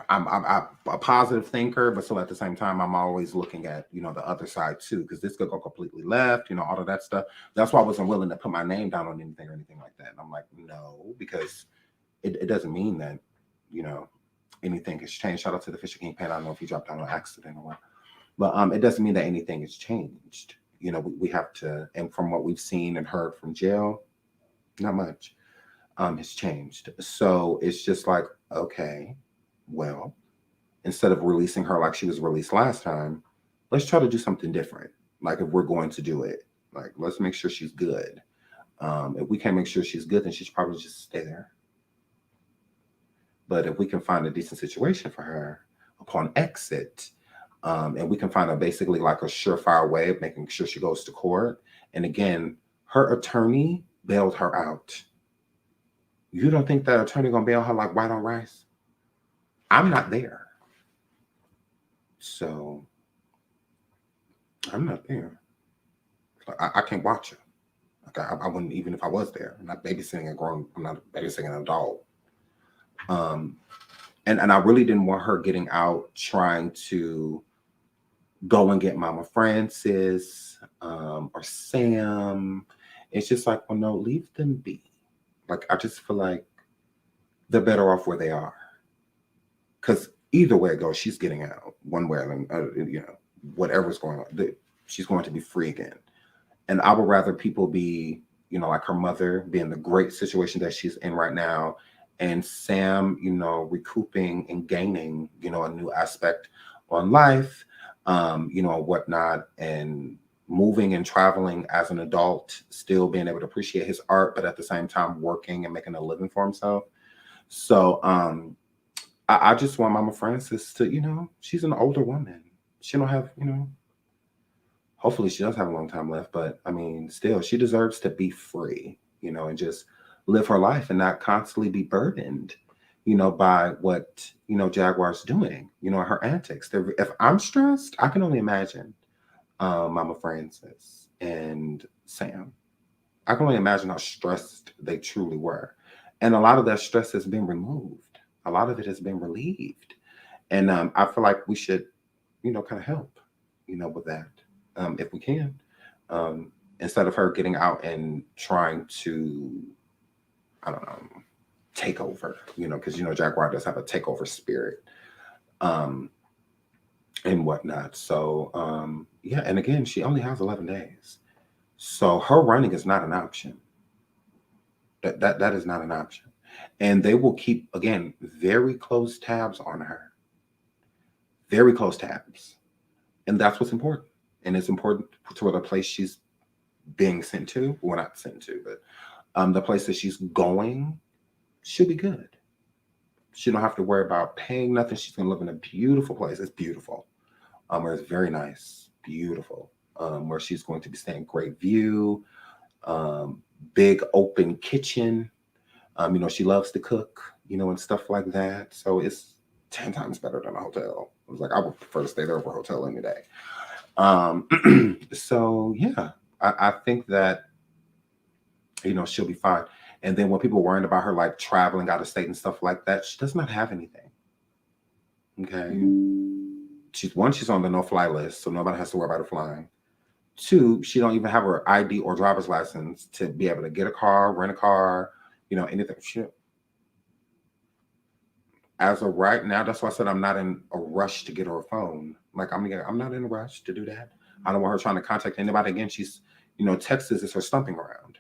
I'm a positive thinker, but still at the same time, I'm always looking at, the other side too, because this could go completely left, all of that stuff. That's why I wasn't willing to put my name down on anything or anything like that. And I'm like, no, because it doesn't mean that, anything has changed. Shout out to the Fisher King Pan. I don't know if he dropped down on accident or what, but it doesn't mean that anything has changed. We have to, and from what we've seen and heard from jail, not much has changed. So it's just like, okay, well, instead of releasing her like she was released last time, let's try to do something different. Like, if we're going to do it, like, let's make sure she's good. If we can't make sure she's good, then she should probably just stay there. But if we can find a decent situation for her upon exit, and we can find basically like a surefire way of making sure she goes to court. And again, her attorney bailed her out. You don't think that attorney gonna bail her like white on rice? I'm not there. So I'm not there. I can't watch her. Like, I wouldn't, even if I was there. I'm not babysitting I'm not babysitting an adult. And I really didn't want her getting out trying to go and get Mama Francis or Sam. It's just like, well, no, leave them be. Like, I just feel like they're better off where they are. Because either way it goes, she's getting out one way or another, whatever's going on, she's going to be free again. And I would rather people be, like her mother, be in the great situation that she's in right now, and Sam, recouping and gaining, a new aspect on life, and whatnot, and moving and traveling as an adult, still being able to appreciate his art, but at the same time working and making a living for himself. So I just want Mama Francis to, she's an older woman. She don't have, hopefully she does have a long time left, but I mean, still, she deserves to be free, and just live her life and not constantly be burdened, by what, Jaguar's doing, her antics. If I'm stressed, I can only imagine Mama Francis and Sam. I can only imagine how stressed they truly were. And a lot of that stress has been removed. A lot of it has been relieved. And I feel like we should, kind of help, with that, if we can. Instead of her getting out and trying to, I don't know, take over, because, Jaguar does have a takeover spirit and whatnot. So, yeah. And again, she only has 11 days. So her running is not an option. That is not an option. And they will keep, again, very close tabs on her. very close tabs. And that's what's important. And it's important to the place she's being sent to. Well, not sent to, but the place that she's going should be good. She don't have to worry about paying nothing. She's going to live in a beautiful place. It's beautiful. Where it's very nice, beautiful. Where she's going to be staying, great view, big open kitchen. She loves to cook, and stuff like that. So it's 10 times better than a hotel. I was like, I would prefer to stay there over a hotel any day. So yeah, I think that, she'll be fine. And then when people are worrying about her like traveling out of state and stuff like that, she does not have anything. Okay. She's on the no-fly list, so nobody has to worry about her flying. 2, she don't even have her ID or driver's license to be able to get a car, rent a car, anything. Shit. As of right now, that's why I said I'm not in a rush to get her a phone. Like I'm not in a rush to do that. I don't want her trying to contact anybody again. She's, Texas is her stumping ground.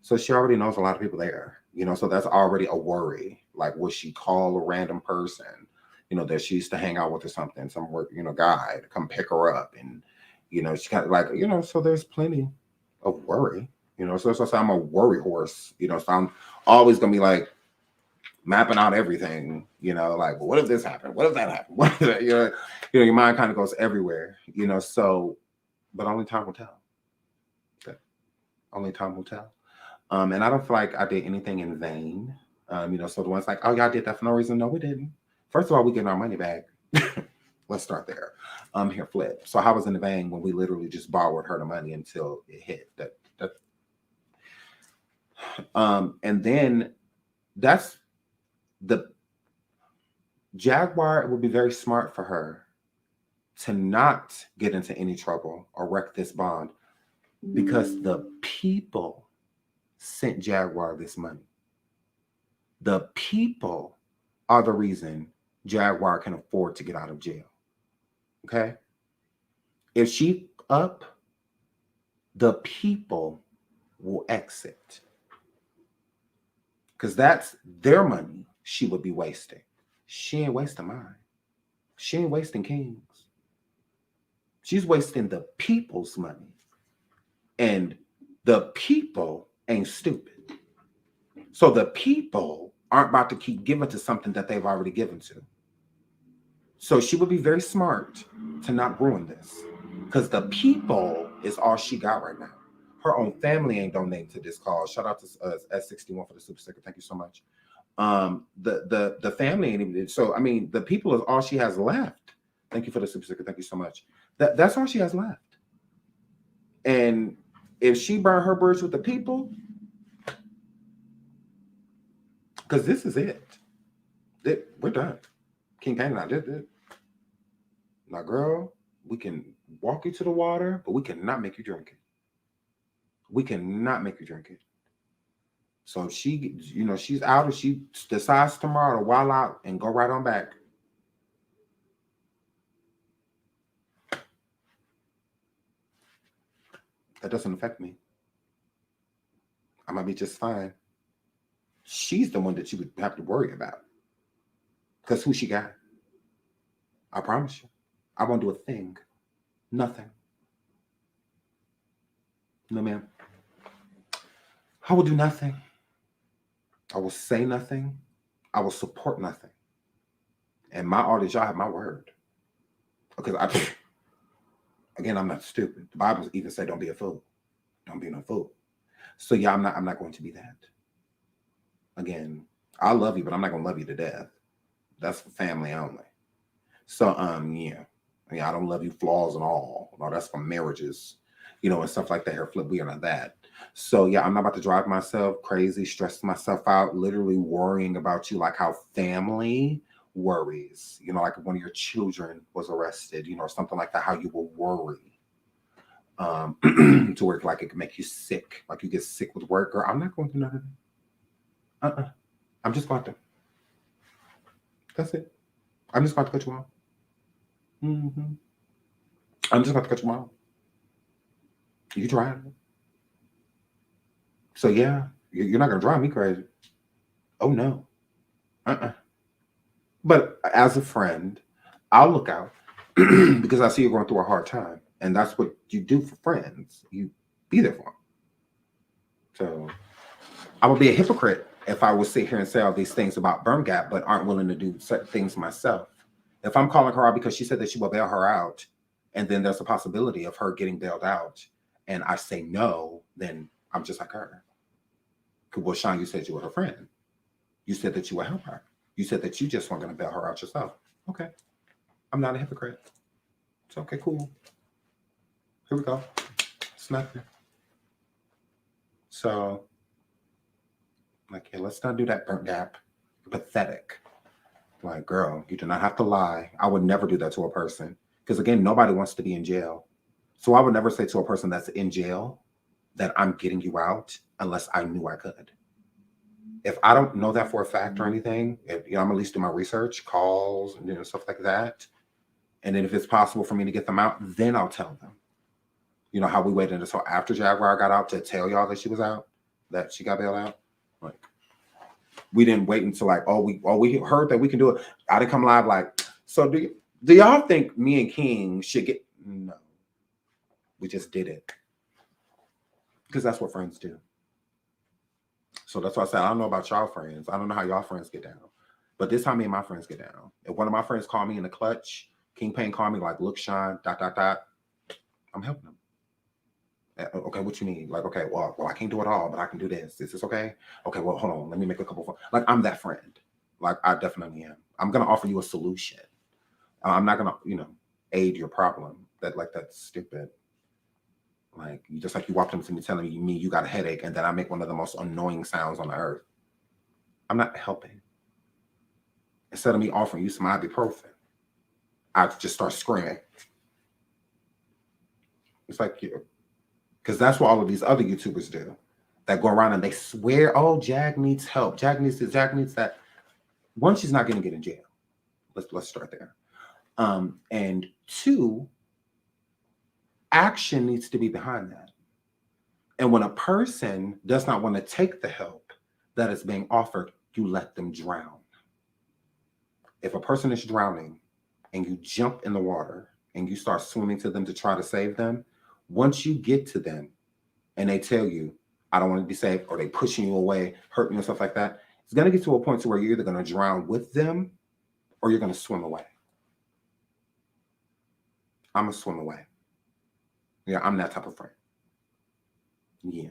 So she already knows a lot of people there, so that's already a worry. Like, will she call a random person, that she used to hang out with or something, some work, guy to come pick her up. And, she kind of like, so there's plenty of worry, so that's why I'm a worry horse, so I'm always going to be like mapping out everything, like, well, what if this happened? What if that happened? What if that, your mind kind of goes everywhere, so, but only time will tell. Okay. Only time will tell. And I don't feel like I did anything in vain. So the ones like, oh, y'all did that for no reason. No, we didn't. First of all, we getting our money back. Let's start there. Here, flip. So how was in the vain when we literally just borrowed her the money until it hit that. And then that's the Jaguar. It would be very smart for her to not get into any trouble or wreck this bond because the people sent Jaguar this money. The people are the reason Jaguar can afford to get out of jail. Okay? If she up, the people will exit. Because that's their money she would be wasting. She ain't wasting mine. She ain't wasting King's. She's wasting the people's money. And the people ain't stupid. So the people aren't about to keep giving to something that they've already given to. So she would be very smart to not ruin this because the people is all she got right now. Her own family ain't donating to this cause. Shout out to S61 for the super sticker. Thank you so much. The family ain't even. So I mean, the people is all she has left. Thank you for the super sticker. Thank you so much. That's all she has left. And if she burn her bridge with the people, because this is it. We're done. King Kane and I did it. Now, girl, we can walk you to the water, but we cannot make you drink it. We cannot make you drink it. So if she, she's out, or she decides tomorrow to wild out and go right on back. That doesn't affect me. I might be just fine. She's the one that you would have to worry about. Because who she got? I promise you. I won't do a thing. Nothing. No, ma'am. I will do nothing. I will say nothing. I will support nothing. And my audience, y'all have my word. Because again, I'm not stupid. The Bible even say, don't be a fool. Don't be no fool. So yeah, I'm not going to be that. Again, I love you, but I'm not going to love you to death. That's for family only. So, yeah, I don't love you flaws and all. No, that's for marriages, and stuff like that. Here, flip, we are not that. So, yeah, I'm not about to drive myself crazy, stress myself out, literally worrying about you like how family worries. Like if one of your children was arrested, or something like that, how you will worry. To work like it can make you sick, like you get sick with work. Or I'm not going to none of that. I'm just going to. That's it. I'm just about to cut you off. I'm just about to cut you off. You try it. So yeah, you're not gonna drive me crazy. Oh no. But as a friend, I'll look out. because I see you're going through a hard time. And that's what you do for friends. You be there for them. So I would be a hypocrite if I would sit here and say all these things about Burn Gap, but aren't willing to do certain things myself. If I'm calling her out because she said that she will bail her out, and then there's a possibility of her getting bailed out, and I say no, then I'm just like her. Well, Sean, you said you were her friend. You said that you would help her. You said that you just weren't going to bail her out yourself. Okay. I'm not a hypocrite. It's okay, cool. Here we go. It's nothing. So, like, yeah, let's not do that, Burnt Gap. You're pathetic. Like, girl, you do not have to lie. I would never do that to a person. Because, again, nobody wants to be in jail. So I would never say to a person that's in jail that I'm getting you out unless I knew I could. If I don't know that for a fact or anything, I'm at least do my research, calls, and stuff like that. And then if it's possible for me to get them out, then I'll tell them. You know how we waited until after Jaguar got out to tell y'all that she was out, that she got bailed out? Like, we didn't wait until like, we heard that we can do it. I didn't come live like, so do y'all think me and King should get? No. We just did it. Because that's what friends do. So that's why I said, I don't know about y'all friends. I don't know how y'all friends get down. But this is how me and my friends get down. If one of my friends call me in the clutch, King Payne call me like, look, Sean, ... I'm helping them. Okay, what you need? Like, okay, well, I can't do it all, but I can do this. Is this okay? Okay, well, hold on. Let me make a couple. Like, I'm that friend. Like, I definitely am. I'm going to offer you a solution. I'm not going to, aid your problem. That's stupid. Like, just like you walked up to me telling me you got a headache, and then I make one of the most annoying sounds on the earth. I'm not helping. Instead of me offering you some ibuprofen, I just start screaming. It's like, because that's what all of these other YouTubers do. That go around and they swear, oh, Jag needs help. Jag needs this, Jag needs that. One, she's not going to get in jail. Let's start there. And two, action needs to be behind that. And when a person does not want to take the help that is being offered, you let them drown. If a person is drowning and you jump in the water and you start swimming to them to try to save them, once you get to them and they tell you, I don't want to be saved, or they pushing you away, hurting you and stuff like that, it's going to get to a point to where you're either going to drown with them or you're going to swim away. I'm going to swim away. Yeah, I'm that type of friend. Yeah.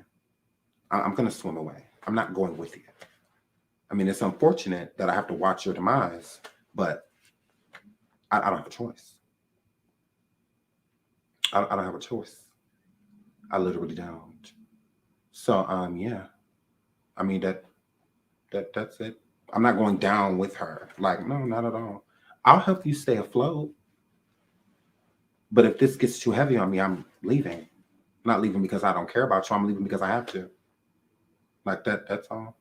I'm going to swim away. I'm not going with you. I mean, it's unfortunate that I have to watch your demise, but I don't have a choice. I don't have a choice. I literally don't. So, yeah. I mean, that's it. I'm not going down with her. Like, no, not at all. I'll help you stay afloat. But if this gets too heavy on me, I'm leaving. I'm not leaving because I don't care about you. I'm leaving because I have to. Like that's all.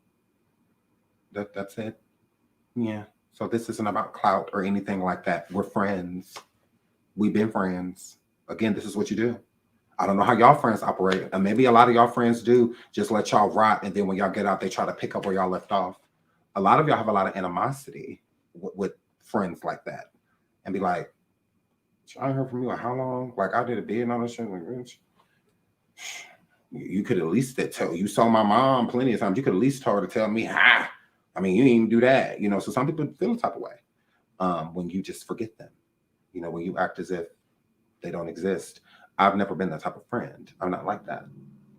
That's it. Yeah. So this isn't about clout or anything like that. We're friends. We've been friends. Again, this is what you do. I don't know how y'all friends operate. And maybe a lot of y'all friends do just let y'all rot. And then when y'all get out, they try to pick up where y'all left off. A lot of y'all have a lot of animosity with friends like that. And be like, I heard from you in how long? Like, I did a bid and all that shit. Like, bitch, you could at least tell. You saw my mom plenty of times. You could at least tell her to tell me, I mean, you didn't even do that. So some people feel the type of way when you just forget them. When you act as if they don't exist. I've never been that type of friend. I'm not like that.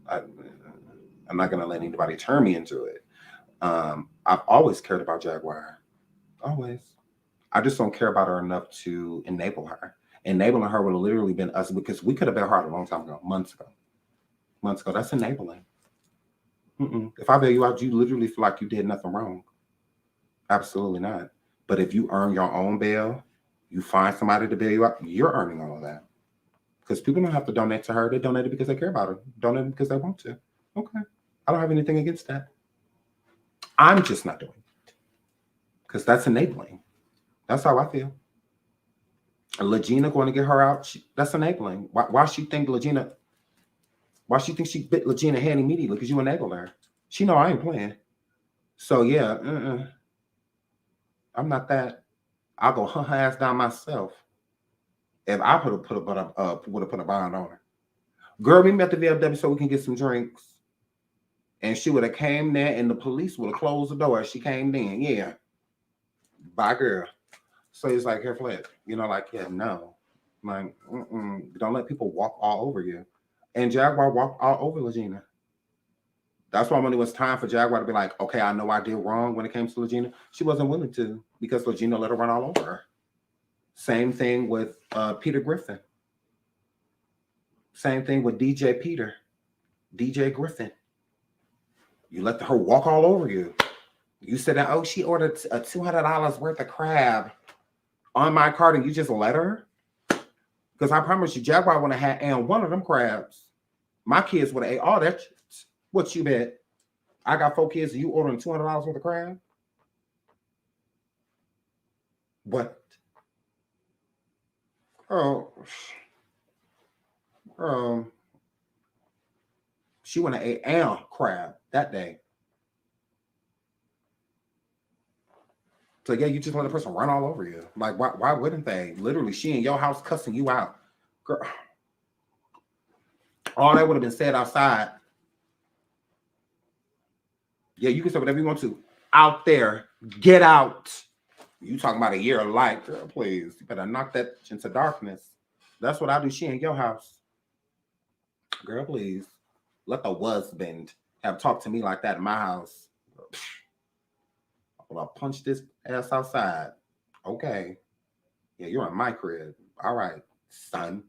I'm not going to let anybody turn me into it. I've always cared about Jaguar. Always. I just don't care about her enough to enable her. Enabling her would have literally been us, because we could have bailed her out a long time ago, months ago. That's enabling. If I bail you out, you literally feel like you did nothing wrong. Absolutely not. But if you earn your own bail, you find somebody to bail you out, you're earning all of that. Because people don't have to donate to her. They donate it because they care about her. Donate it because they want to. Okay. I don't have anything against that. I'm just not doing it. Because that's enabling. That's how I feel. Legina going to get her out, that's enabling. Why she think she bit Legina head immediately? Because you enabled her. She know I ain't playing. So yeah, I'm not that. I'll go hunt her ass down myself. if I would have put a bond on her. Girl, we met the VFW so we can get some drinks. And she would have came there and the police would have closed the door as she came in. Yeah. Bye, girl. So it's like, here, flip. You know, like, yeah, no. Like, don't let people walk all over you. And Jaguar walked all over Legina. That's why when it was time for Jaguar to be like, okay, I know I did wrong when it came to Legina, she wasn't willing to because Legina let her run all over her. Same thing with Peter Griffin. Same thing with DJ Peter, DJ Griffin. You let her walk all over you. You said that, oh, she ordered a $200 worth of crab on my card and you just let her? Because I promise you, Jaguar would have had one of them crabs. My kids would have ate all that shit. What you bet? I got 4 kids and you ordering $200 worth of crab? What? Oh. She wouldn't have ate crab that day. So yeah, you just let a person run all over you. Like, why wouldn't they? Literally, she in your house cussing you out. Girl. All that would have been said outside. Yeah, you can say whatever you want to. Out there. Get out. You talking about a year of light, girl, please. You better knock that into darkness. That's what I do. She in your house. Girl, please. Let the husband have talked to me like that in my house. Well, I'll punch this ass outside. Okay. Yeah, you're in my crib. All right, son.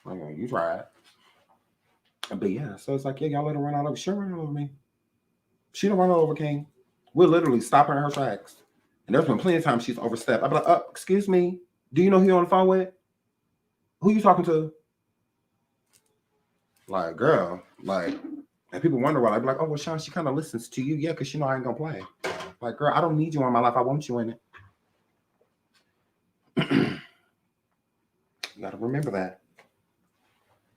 Okay, you try it. But yeah, so it's like, yeah, y'all let her run all over. She'll run all over me. She don't run all over King. We'll literally stop her in her tracks. And there's been plenty of times she's overstepped. I'll be like, excuse me. Do you know who you're on the phone with? Who you talking to? Like, girl, like, and people wonder why. I'd be like, oh, well, Sean, she kind of listens to you. Yeah, because she know I ain't going to play. Like, girl, I don't need you in my life. I want you in it. You got to remember that.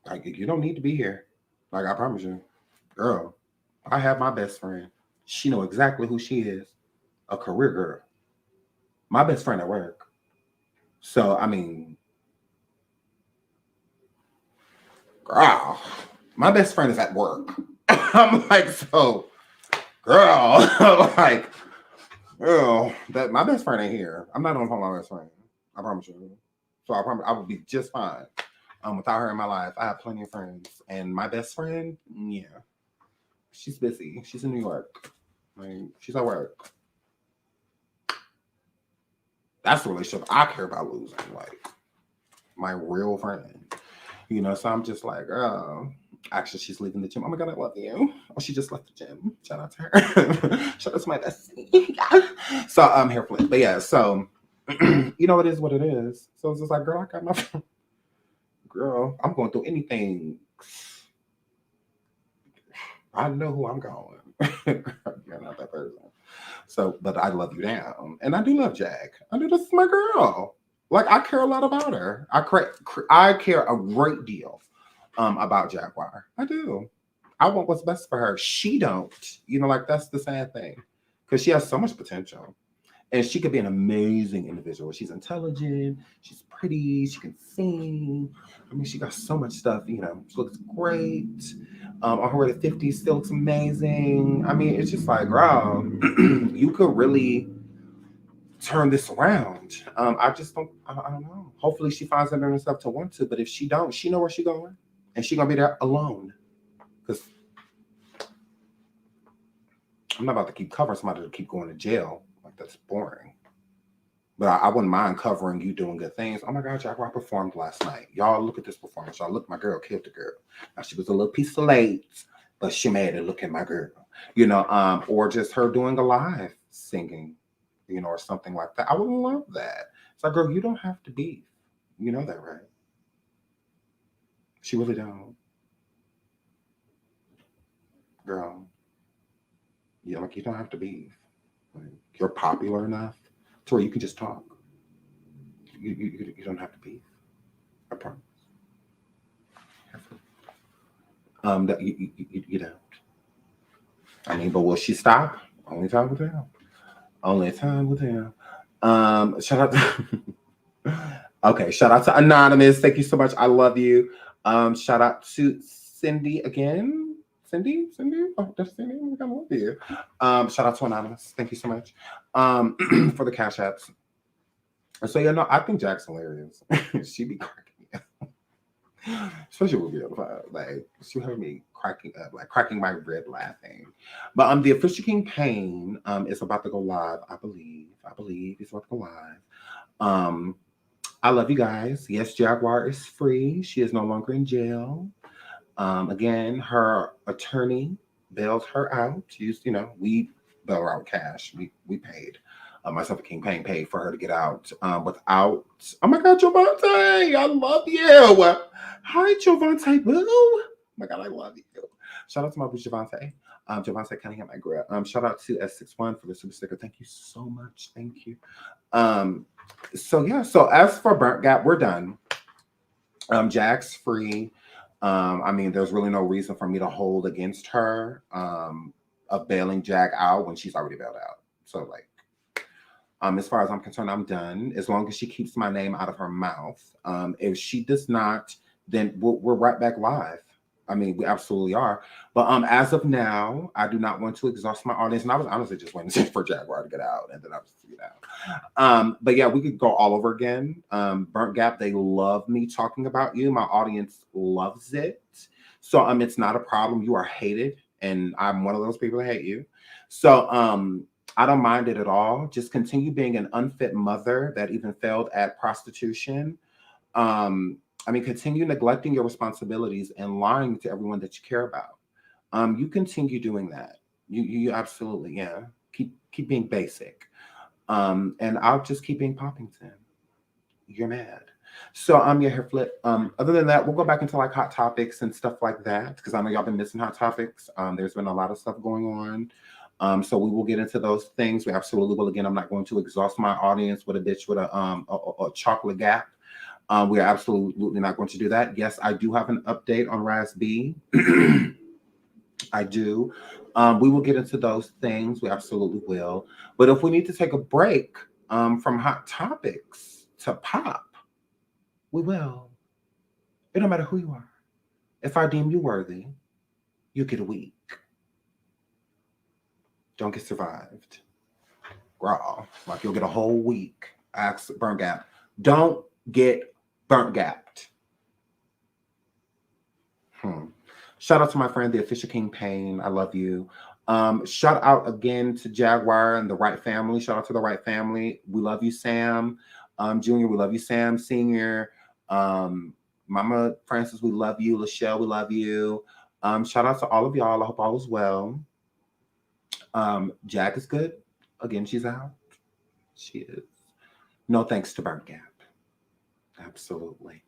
Like, you don't need to be here. Like, I promise you. Girl, I have my best friend. She know exactly who she is. A career girl. My best friend at work. So, I mean, girl, my best friend is at work. I'm like, so, girl, like, girl, that my best friend ain't here. I'm not on the phone with my best friend. I promise you. So I promise I would be just fine. Without her in my life, I have plenty of friends. And my best friend, yeah, she's busy. She's in New York. Like, she's at work. That's the relationship I care about losing. Like, my real friend. You know, so I'm just like, oh, actually, she's leaving the gym. Oh my God, I love you. Oh, she just left the gym. Shout out to her. Shout out to my bestie. So I'm here for it. But yeah, so, you know, it is what it is. So it's just like, girl, I got my girl, I'm going through anything. I know who I'm going. You're not that person. So, but I love you down. And I do love Jack. I do. This is my girl. Like, I care a lot about her. I care a great deal about Jaguar. I do. I want what's best for her. She don't. You know, like, that's the sad thing. Because she has so much potential. And she could be an amazing individual. She's intelligent. She's pretty. She can sing. I mean, she got so much stuff. You know, she looks great. On her way to 50, still looks amazing. I mean, it's just like, girl, you could really turn this around. I don't know. Hopefully she finds it in herself to want to. But if she don't, she know where she's going. And she's going to be there alone. Because I'm not about to keep covering somebody to keep going to jail. Like, that's boring. But I wouldn't mind covering you doing good things. Oh my God, Jaguar performed last night. Y'all look at this performance. Y'all look, my girl killed the girl. Now she was a little piece of late, but she made it. Look at my girl. You know, or just her doing a live singing, you know, or something like that. I would love that. It's like, girl, you don't have to beef. You know that, right? She really don't. Girl, yeah, like, you don't have to beef. Like, you're popular enough to where you can just talk. You don't have to beef. I promise. That you don't. I mean, but will she stop? Only time will tell. Only time will tell. Shout out to Okay, shout out to Anonymous. Thank you so much. I love you. Shout out to Cindy again. Cindy? Oh, that's Cindy. I love you. Shout out to Anonymous. Thank you so much for the cash apps. So, yeah, no, I think Jack's hilarious. She be cracking me up. Especially with me on the phone. Like, she heard me cracking up, like cracking my rib laughing. But the Official King Pain is about to go live, I believe. It's about to go live. I love you guys. Yes, Jaguar is free. She is no longer in jail. Again, her attorney bailed her out. We bailed her out cash. We paid. Myself and King Payne paid for her to get out without. Oh my God, Jovante, I love you. Hi, Jovante Boo. Oh my God, I love you. Shout out to my boo Jovante. Jovante Cunningham, my girl. Shout out to S61 for the super sticker. Thank you so much. Thank you. So as for Burnt Gap, we're done. Jack's free. There's really no reason for me to hold against her of bailing Jack out when she's already bailed out. So as far as I'm concerned, I'm done. As long as she keeps my name out of her mouth. If she does not, then we're right back live. We absolutely are. But as of now, I do not want to exhaust my audience. And I was honestly just waiting for Jaguar to get out, and then I was out. But yeah, we could go all over again. Burnt Gap, they love me talking about you. My audience loves it. So it's not a problem. You are hated, and I'm one of those people that hate you. So I don't mind it at all. Just continue being an unfit mother that even failed at prostitution. Continue neglecting your responsibilities and lying to everyone that you care about. You continue doing that. You absolutely, yeah. Keep being basic. And I'll just keep being Poppington. You're mad. So I'm your hair flip. Other than that, we'll go back into hot topics and stuff like that, because I know y'all been missing hot topics. There's been a lot of stuff going on. So we will get into those things. We absolutely will. Again, I'm not going to exhaust my audience with a bitch with a chocolate gap. We are absolutely not going to do that. Yes, I do have an update on Raz B. I do. We will get into those things. We absolutely will. But if we need to take a break from hot topics to pop, we will. It don't matter who you are. If I deem you worthy, you get a week. Don't get survived. Girl, you'll get a whole week. Ask Burnt Gap. Don't get burnt gapped. Shout out to my friend, the Official King Payne. I love you. Shout out again to Jaguar and the Wright family. Shout out to the Wright family. We love you, Sam. Junior, we love you, Sam. Senior. Mama Francis, we love you. Lachelle, we love you. Shout out to all of y'all. I hope all is well. Jack is good. Again, she's out. She is. No thanks to Burnt Gap. Absolutely.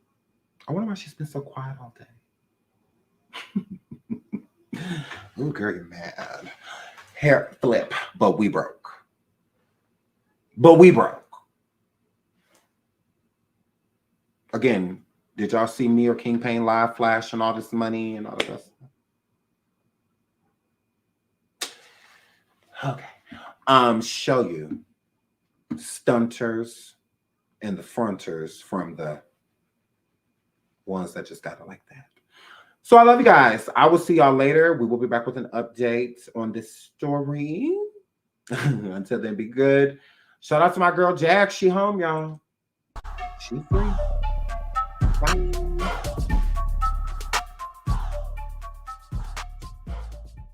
I wonder why she's been so quiet all day. Ooh, girl, you're mad. Hair flip, but we broke. Again, did y'all see me or King Payne live flashing all this money and all of that stuff? Okay. Show you stunters and the fronters from the ones that just got it like that. So I love you guys. I will see y'all later. We will be back with an update on this story. Until then, be good. Shout out to my girl Jag. She home, y'all. She free. Bye.